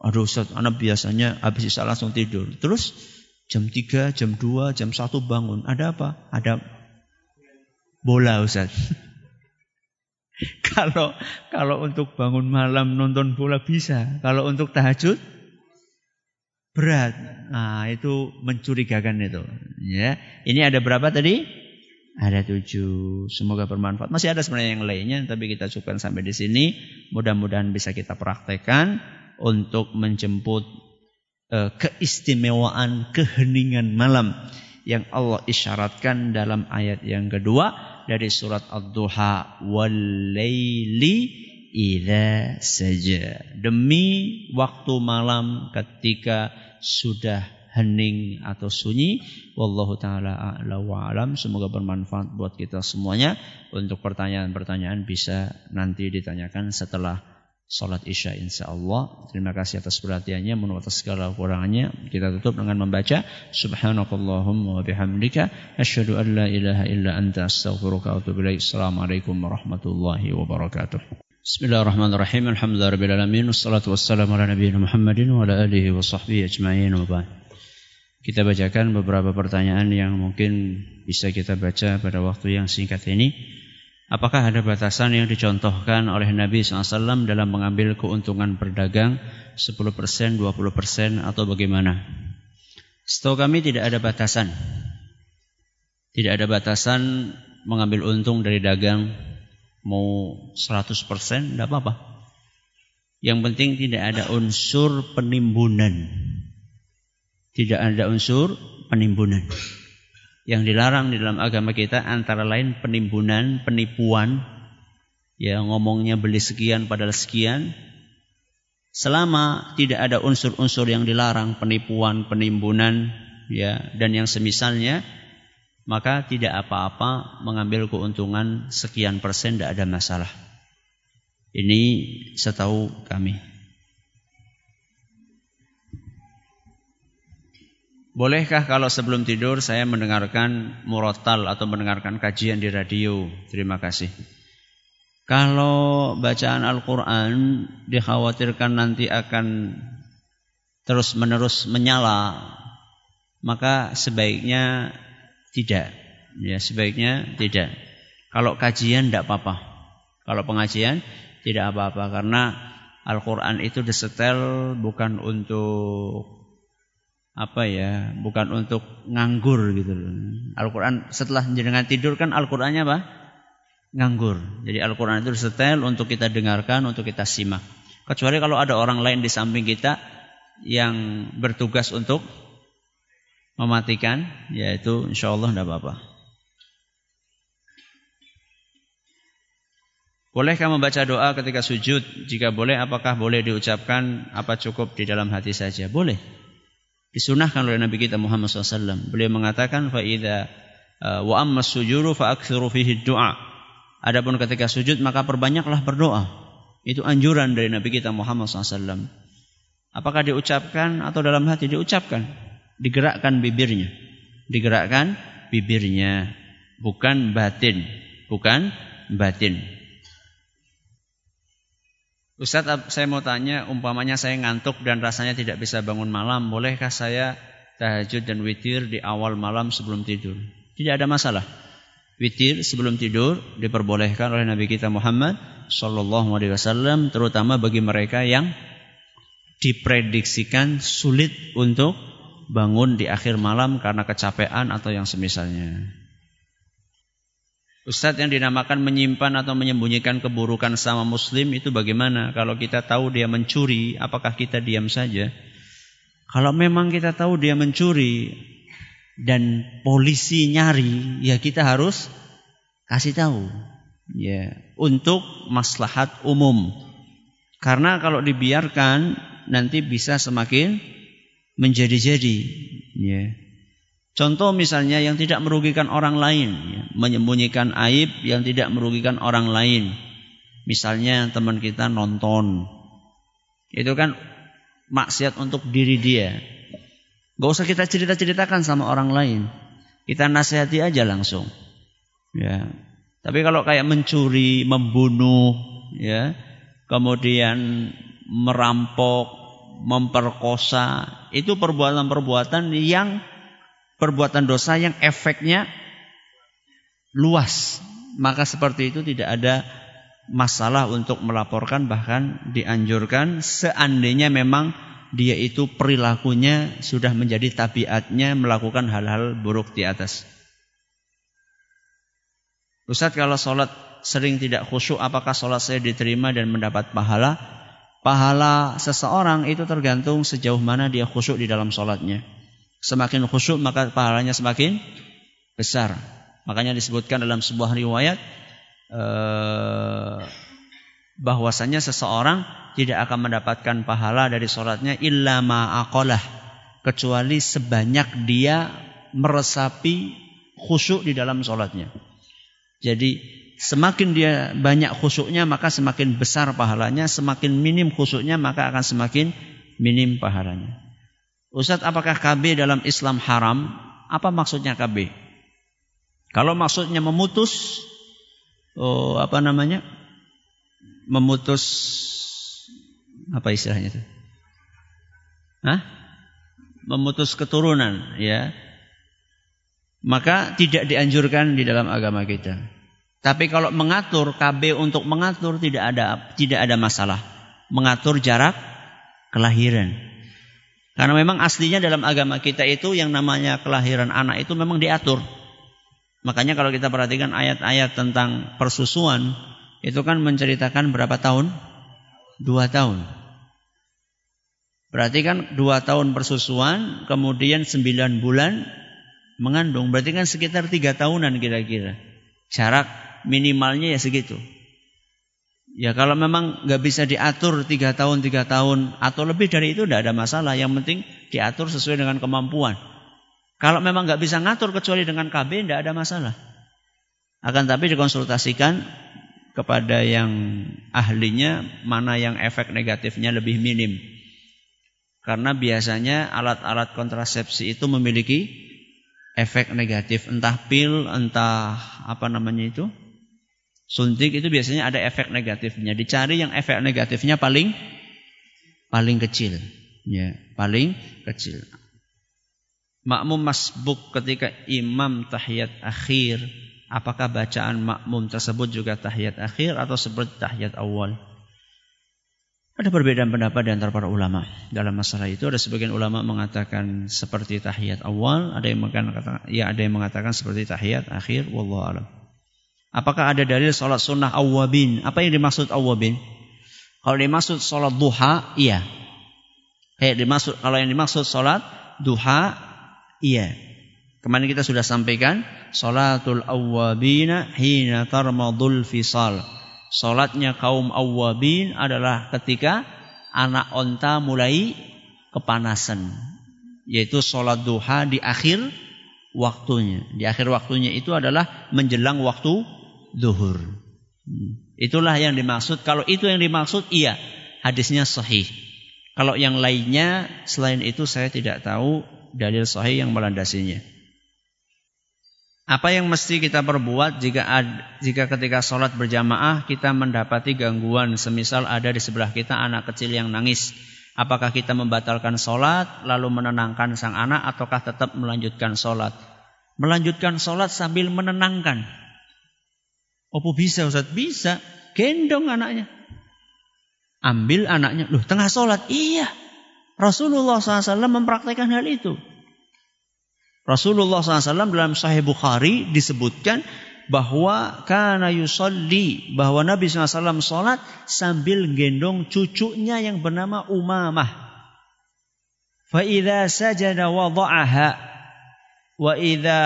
Aduh Ustaz, anak biasanya habis isya langsung tidur. Terus jam 3, jam 2, jam 1 bangun. Ada apa? Ada bola Ustaz. Kalau untuk bangun malam nonton bola bisa. Kalau untuk tahajud berat. Nah, itu mencurigakan itu. Ya, ini ada berapa tadi? Ada 7. Semoga bermanfaat. Masih ada sebenarnya yang lainnya, tapi kita cukupkan sampai di sini. Mudah-mudahan bisa kita praktekkan untuk menjemput keistimewaan keheningan malam yang Allah isyaratkan dalam ayat yang kedua dari surat Ad-Duha, wal laili idza saja. Demi waktu malam ketika sudah hening atau sunyi. Wallahu taala a'la wa alam. Semoga bermanfaat buat kita semuanya. Untuk pertanyaan-pertanyaan bisa nanti ditanyakan setelah salat Isya insyaallah. Terima kasih atas perhatiannya, mohon atas segala kekurangannya. Kita tutup dengan membaca subhanakallahumma wa bihamdika asyhadu an la ilaha illa anta astaghfiruka wa atubu ilaik. Assalamualaikum warahmatullahi wabarakatuh. Bismillahirrahmanirrahim. Alhamdulillahirabbil alamin wassalatu wassalamu ala nabiyina Muhammadin wa ala alihi wa sahbihi ajma'in wa ba'd. Kita bacakan beberapa pertanyaan yang mungkin bisa kita baca pada waktu yang singkat ini. Apakah ada batasan yang dicontohkan oleh Nabi SAW dalam mengambil keuntungan berdagang 10%, 20% atau bagaimana? Setahu kami tidak ada batasan. Tidak ada batasan mengambil untung dari dagang mau 100%, tidak apa-apa. Yang penting tidak ada unsur penimbunan. Tidak ada unsur penimbunan. Yang dilarang di dalam agama kita antara lain penimbunan, penipuan, ya ngomongnya beli sekian padahal sekian. Selama tidak ada unsur-unsur yang dilarang, penipuan, penimbunan, ya dan yang semisalnya, maka tidak apa-apa mengambil keuntungan sekian persen, tidak ada masalah. Ini setahu kami. Bolehkah kalau sebelum tidur saya mendengarkan murattal atau mendengarkan kajian di radio? Terima kasih. Kalau bacaan Al-Quran dikhawatirkan nanti akan terus-menerus menyala, maka sebaiknya tidak. Ya, sebaiknya tidak. Kalau kajian tidak apa-apa. Kalau pengajian tidak apa-apa, karena Al-Quran itu disetel bukan untuk bukan untuk nganggur gitu loh. Al-Quran setelah jenengan tidur kan Al-Qurannya apa? Nganggur. Jadi Al-Quran itu disetel untuk kita dengarkan, untuk kita simak. Kecuali kalau ada orang lain di samping kita yang bertugas untuk mematikan, yaitu insyaallah tidak apa-apa. Bolehkah membaca doa ketika sujud? Jika boleh, apakah boleh diucapkan? Apa cukup di dalam hati saja? Boleh. Disunahkan oleh Nabi kita Muhammad SAW. Beliau mengatakan, فَإِذَا وَأَمَّا السُّجُودُ فَأَكْثِرُوا فِيهِ الدُّعَى. Adapun ketika sujud maka perbanyaklah berdoa. Itu anjuran dari Nabi kita Muhammad SAW. Apakah diucapkan atau dalam hati? Diucapkan. Digerakkan bibirnya. Digerakkan bibirnya. Bukan batin. Bukan batin. Ustaz, saya mau tanya, umpamanya saya ngantuk dan rasanya tidak bisa bangun malam, bolehkah saya tahajud dan witir di awal malam sebelum tidur? Tidak ada masalah. Witir sebelum tidur diperbolehkan oleh Nabi kita Muhammad SAW, terutama bagi mereka yang diprediksikan sulit untuk bangun di akhir malam karena kecapean atau yang semisalnya. Ustadz, yang dinamakan menyimpan atau menyembunyikan keburukan sama muslim itu bagaimana? Kalau kita tahu dia mencuri, apakah kita diam saja? Kalau memang kita tahu dia mencuri dan polisi nyari, ya kita harus kasih tahu. Ya, untuk maslahat umum. Karena kalau dibiarkan nanti bisa semakin menjadi-jadi. Ya. Contoh misalnya yang tidak merugikan orang lain, ya, menyembunyikan aib yang tidak merugikan orang lain. Misalnya teman kita nonton, itu kan maksiat untuk diri dia. Gak usah kita cerita-ceritakan sama orang lain, kita nasihati aja langsung. Ya. Tapi kalau kayak mencuri, membunuh, ya, kemudian merampok, memperkosa, itu perbuatan-perbuatan yang perbuatan dosa yang efeknya luas. Maka seperti itu tidak ada masalah untuk melaporkan, bahkan dianjurkan seandainya memang dia itu perilakunya sudah menjadi tabiatnya melakukan hal-hal buruk di atas. Ustaz, kalau sholat sering tidak khusyuk, apakah sholat saya diterima dan mendapat pahala? Pahala seseorang itu tergantung sejauh mana dia khusyuk di dalam sholatnya. Semakin khusyuk maka pahalanya semakin besar. Makanya disebutkan dalam sebuah riwayat bahwasanya seseorang tidak akan mendapatkan pahala dari sholatnya illa ma'aqalah, kecuali sebanyak dia meresapi khusyuk di dalam sholatnya. Jadi semakin dia banyak khusyuknya maka semakin besar pahalanya, semakin minim khusyuknya maka akan semakin minim pahalanya. Ustaz, apakah KB dalam Islam haram? Apa maksudnya KB? Kalau maksudnya memutus, memutus apa istilahnya itu? Memutus keturunan, ya. Maka tidak dianjurkan di dalam agama kita. Tapi kalau mengatur, KB untuk mengatur tidak ada masalah. Mengatur jarak kelahiran. Karena memang aslinya dalam agama kita itu yang namanya kelahiran anak itu memang diatur. Makanya kalau kita perhatikan ayat-ayat tentang persusuan, itu kan menceritakan berapa tahun? 2 tahun. Berarti kan 2 tahun persusuan, kemudian 9 bulan mengandung. Berarti kan sekitar 3 tahunan kira-kira. Jarak minimalnya ya segitu. Ya kalau memang nggak bisa diatur 3 tahun atau lebih dari itu tidak ada masalah. Yang penting diatur sesuai dengan kemampuan. Kalau memang nggak bisa ngatur kecuali dengan KB tidak ada masalah. Akan tapi dikonsultasikan kepada yang ahlinya mana yang efek negatifnya lebih minim. Karena biasanya alat-alat kontrasepsi itu memiliki efek negatif, entah pil, entah suntik, itu biasanya ada efek negatifnya. Dicari yang efek negatifnya paling kecil, ya, paling kecil. Makmum masbuk ketika imam tahiyat akhir, apakah bacaan makmum tersebut juga tahiyat akhir atau seperti tahiyat awal? Ada perbedaan pendapat di antara para ulama dalam masalah itu. Ada sebagian ulama mengatakan seperti tahiyat awal, ada yang mengatakan seperti tahiyat akhir. Wallahu a'lam. Apakah ada dalil salat sunnah awwabin? Apa yang dimaksud awwabin? Kalau dimaksud salat duha, iya. Kalau yang dimaksud salat duha, iya. Kemarin kita sudah sampaikan salatul awwabina hina tarmadul fisal. Salatnya kaum awwabin adalah ketika anak onta mulai kepanasan, yaitu salat duha di akhir waktunya. Di akhir waktunya itu adalah menjelang waktu zuhur. Itulah yang dimaksud. Kalau itu yang dimaksud, iya, hadisnya sahih. Kalau yang lainnya selain itu saya tidak tahu dalil sahih yang melandasinya. Apa yang mesti kita perbuat jika ketika sholat berjamaah kita mendapati gangguan, semisal ada di sebelah kita anak kecil yang nangis? Apakah kita membatalkan sholat lalu menenangkan sang anak ataukah tetap melanjutkan sholat? Melanjutkan sholat sambil menenangkan. Apa bisa Ustaz? Bisa. Gendong anaknya. Ambil anaknya. Loh, tengah sholat? Iya. Rasulullah SAW mempraktikkan hal itu. Rasulullah SAW dalam Sahih Bukhari disebutkan bahwa kana yusalli, bahwa Nabi SAW sholat sambil gendong cucunya yang bernama Umamah. Fa idza sajada wada'aha, wa idza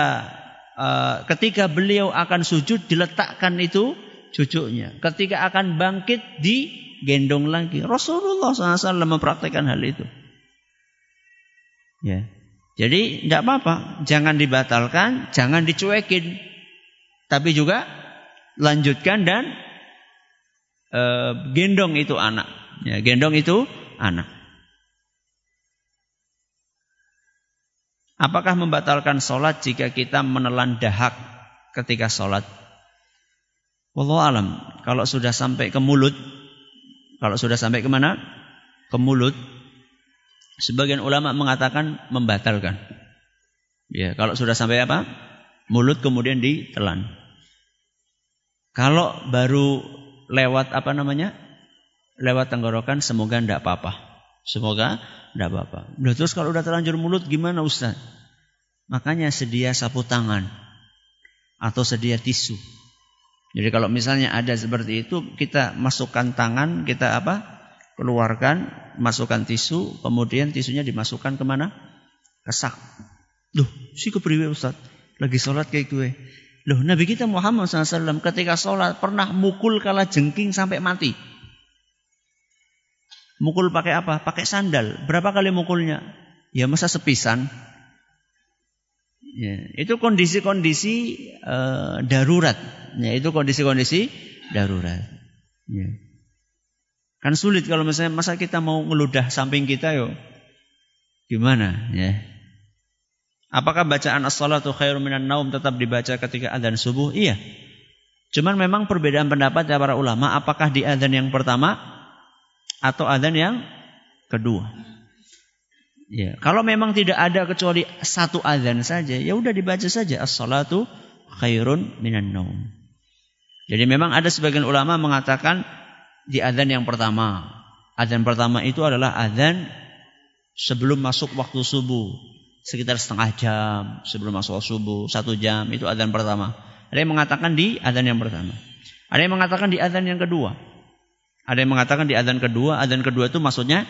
ketika beliau akan sujud diletakkan itu cucunya. Ketika akan bangkit digendong lagi. Rasulullah SAW mempraktikkan hal itu. Ya. Jadi tidak apa-apa, jangan dibatalkan, jangan dicuekin, tapi juga lanjutkan dan gendong itu anak. Ya, gendong itu anak. Apakah membatalkan sholat jika kita menelan dahak ketika sholat? Wallahu alam. Kalau sudah sampai ke mulut, kalau sudah sampai ke mana? Ke mulut. Sebagian ulama mengatakan membatalkan. Ya, kalau sudah sampai apa? Mulut kemudian ditelan. Kalau baru lewat lewat tenggorokan, semoga tidak apa-apa. Semoga tidak apa-apa. Terus kalau udah terlanjur mulut gimana Ustaz? Makanya sedia sapu tangan atau sedia tisu. Jadi kalau misalnya ada seperti itu, kita masukkan tangan, kita keluarkan, masukkan tisu, kemudian tisunya dimasukkan kemana? Ke sak. Loh, si kepriwe Ustaz? Lagi sholat kayak gue. Loh, Nabi kita Muhammad SAW ketika sholat pernah mukul kala jengking sampai mati. Mukul pakai apa? Pakai sandal. Berapa kali mukulnya? Ya masa sepisan? Ya, itu kondisi-kondisi darurat. Ya, itu kondisi-kondisi darurat. Ya. Kan sulit kalau misalnya masa kita mau ngeludah samping kita gimana? Ya. Apakah bacaan as-salatu khairum minan naum tetap dibaca ketika adzan subuh? Iya. Cuman memang perbedaan pendapat dari para ulama apakah di adzan yang pertama atau adzan yang kedua. Ya, kalau memang tidak ada kecuali satu adzan saja, ya udah dibaca saja as-salatu khairun minan naum. Jadi memang ada sebagian ulama mengatakan di adzan yang pertama. Adzan pertama itu adalah adzan sebelum masuk waktu subuh, sekitar setengah jam sebelum masuk subuh, 1 jam itu adzan pertama. Ada yang mengatakan di adzan yang pertama. Ada yang mengatakan di adzan yang kedua. Ada yang mengatakan di adzan kedua. Adzan kedua itu maksudnya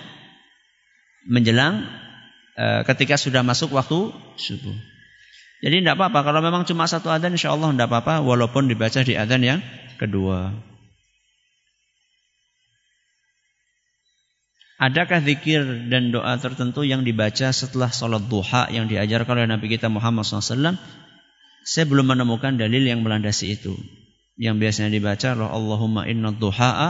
menjelang ketika sudah masuk waktu subuh. Jadi tidak apa-apa. Kalau memang cuma satu adzan, insya Allah tidak apa-apa. Walaupun dibaca di adzan yang kedua. Adakah zikir dan doa tertentu yang dibaca setelah sholat duha yang diajarkan oleh Nabi kita Muhammad SAW? Saya belum menemukan dalil yang melandasi itu. Yang biasanya dibaca adalah Allahumma inna duha'a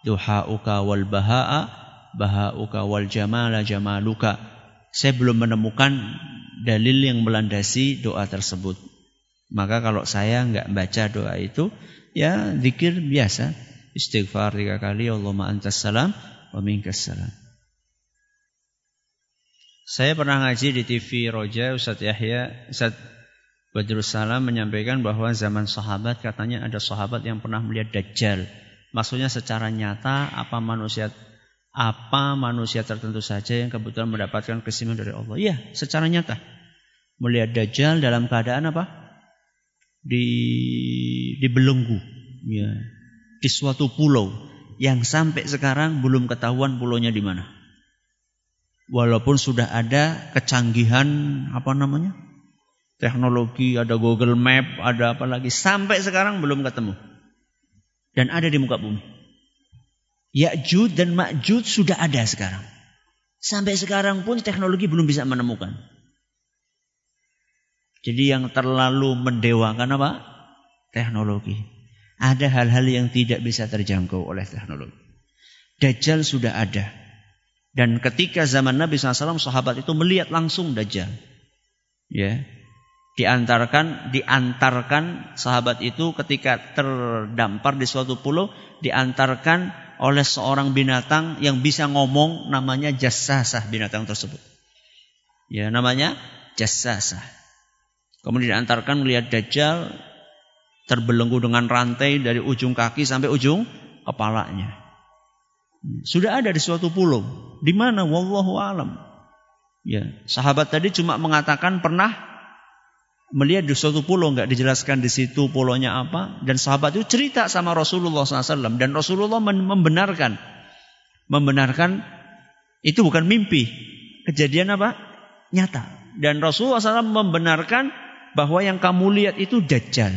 duha'uka wal baha'a baha'uka wal jamala jamaluka. Saya belum menemukan dalil yang melandasi doa tersebut. Maka kalau saya enggak baca doa itu, ya zikir biasa. Istighfar 3 kali, Allahumma antas salam wa minkas salam. Saya pernah ngaji di TV Roja, Ustaz Yahya, Ustaz Badrus Salam menyampaikan bahwa zaman sahabat katanya ada sahabat yang pernah melihat Dajjal. Maksudnya secara nyata apa manusia tertentu saja yang kebetulan mendapatkan keistimewaan dari Allah. Iya, secara nyata. Melihat Dajjal dalam keadaan apa? Dibelenggu. Ya. Di suatu pulau yang sampai sekarang belum ketahuan pulaunya di mana. Walaupun sudah ada kecanggihan teknologi, ada Google Map, ada apa lagi, sampai sekarang belum ketemu. Dan ada di muka bumi. Ya'juj dan Ma'juj sudah ada sekarang. Sampai sekarang pun teknologi belum bisa menemukan. Jadi yang terlalu mendewakan apa? Teknologi. Ada hal-hal yang tidak bisa terjangkau oleh teknologi. Dajjal sudah ada. Dan ketika zaman Nabi SAW, sahabat itu melihat langsung Dajjal. Ya. Diantarkan sahabat itu ketika terdampar di suatu pulau, diantarkan oleh seorang binatang yang bisa ngomong, namanya Jassasah binatang tersebut. Ya, namanya Jassasah. Kemudian diantarkan melihat Dajjal terbelenggu dengan rantai dari ujung kaki sampai ujung kepalanya. Sudah ada di suatu pulau. Di mana? Wallahu alam. Ya, sahabat tadi cuma mengatakan pernah melihat di suatu pulau, enggak dijelaskan di situ pulaunya apa, dan sahabat itu cerita sama Rasulullah SAW, dan Rasulullah membenarkan itu bukan mimpi, kejadian apa? Nyata. Dan Rasulullah SAW membenarkan bahwa yang kamu lihat itu Dajjal,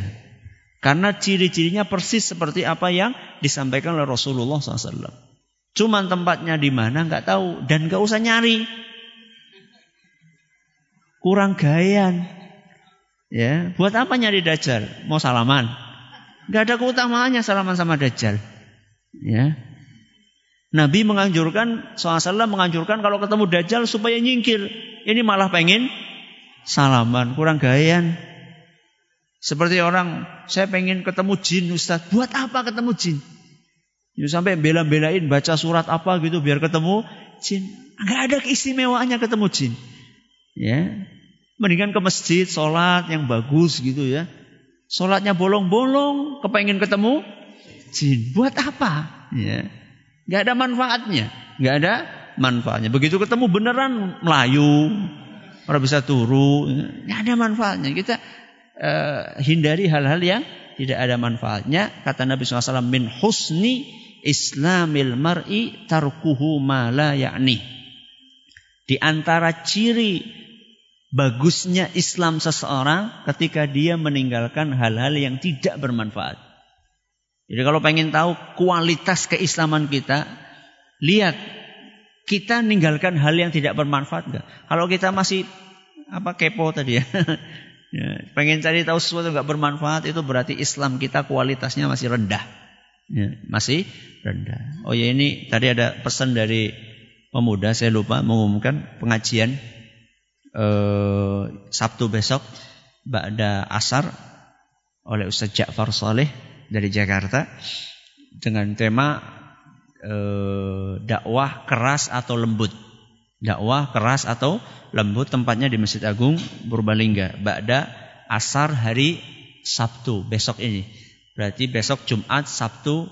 karena ciri-cirinya persis seperti apa yang disampaikan oleh Rasulullah SAW. Cuman tempatnya di mana enggak tahu, dan enggak usah nyari, kurang gayan. Ya, buat apa nyari Dajjal? Mau salaman? Gak ada keutamaannya salaman sama Dajjal. Ya. Nabi SAW menganjurkan kalau ketemu Dajjal supaya nyingkir. Ini malah pengen salaman, kurang gayan. Seperti orang, saya pengen ketemu jin Ustaz. Buat apa ketemu jin? Ya, sampai bela-belain baca surat apa gitu biar ketemu jin. Gak ada keistimewaannya ketemu jin. Ya. Mendingan ke masjid, sholat yang bagus gitu ya. Sholatnya bolong-bolong, kepengen ketemu jin. Buat apa? Ya. Gak ada manfaatnya. Gak ada manfaatnya. Begitu ketemu beneran Melayu, orang bisa turu. Gak ada manfaatnya. Kita hindari hal-hal yang tidak ada manfaatnya. Kata Nabi SAW, min husni islamil mar'i tarkuhu ma la ya'ni. Di antara ciri bagusnya Islam seseorang ketika dia meninggalkan hal-hal yang tidak bermanfaat. Jadi kalau pengen tahu kualitas keislaman kita, lihat kita ninggalkan hal yang tidak bermanfaat enggak? Kalau kita masih kepo tadi ya. Ya, pengen cari tahu sesuatu enggak bermanfaat, itu berarti Islam kita kualitasnya masih rendah. Ya, masih rendah. Oh ya, ini tadi ada pesan dari pemuda, saya lupa mengumumkan pengajian Sabtu besok ba'da asar oleh Ustaz Ja'far Saleh dari Jakarta dengan tema dakwah keras atau lembut. Dakwah keras atau lembut, tempatnya di Masjid Agung Purbalingga ba'da asar hari Sabtu besok ini. Berarti besok Jumat Sabtu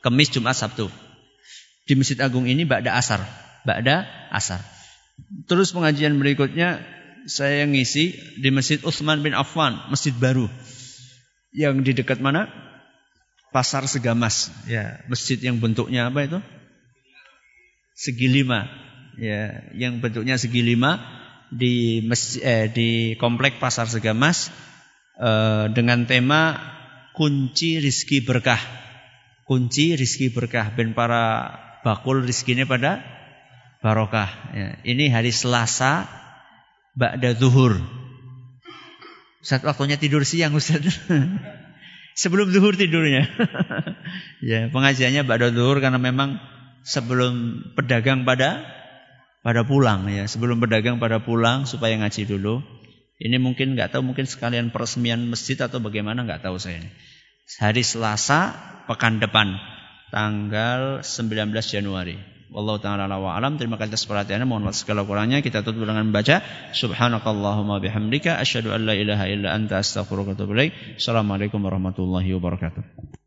Kamis Jumat Sabtu. Di Masjid Agung ini ba'da asar. Terus pengajian berikutnya saya ngisi di Masjid Utsman bin Affan, masjid baru. Yang di dekat mana? Pasar Segamas. Ya, masjid yang bentuknya apa itu? Segi lima. Ya, yang bentuknya segi lima di di komplek Pasar Segamas dengan tema kunci rizki berkah. Kunci rizki berkah ben para bakul rizkinya pada barokah. Ya, ini hari Selasa ba'da zuhur. Ustaz, waktunya tidur siang Ustaz. Sebelum zuhur tidurnya. Ya, pengajiannya ba'da zuhur karena memang sebelum pedagang pada pulang ya. Sebelum pedagang pada pulang supaya ngaji dulu. Ini mungkin enggak tahu, mungkin sekalian peresmian masjid atau bagaimana, enggak tahu saya. Hari Selasa pekan depan tanggal 19 Januari. Wallahu ta'ala wa alam. Terima kasih atas perhatiannya. Mohon maaf segala kurangnya. Kita tutup dengan membaca subhanakallahumma bihamdika asyhadu an la ilaha illa anta astaghfiruka wa atubu ilaik. Assalamualaikum warahmatullahi wabarakatuh.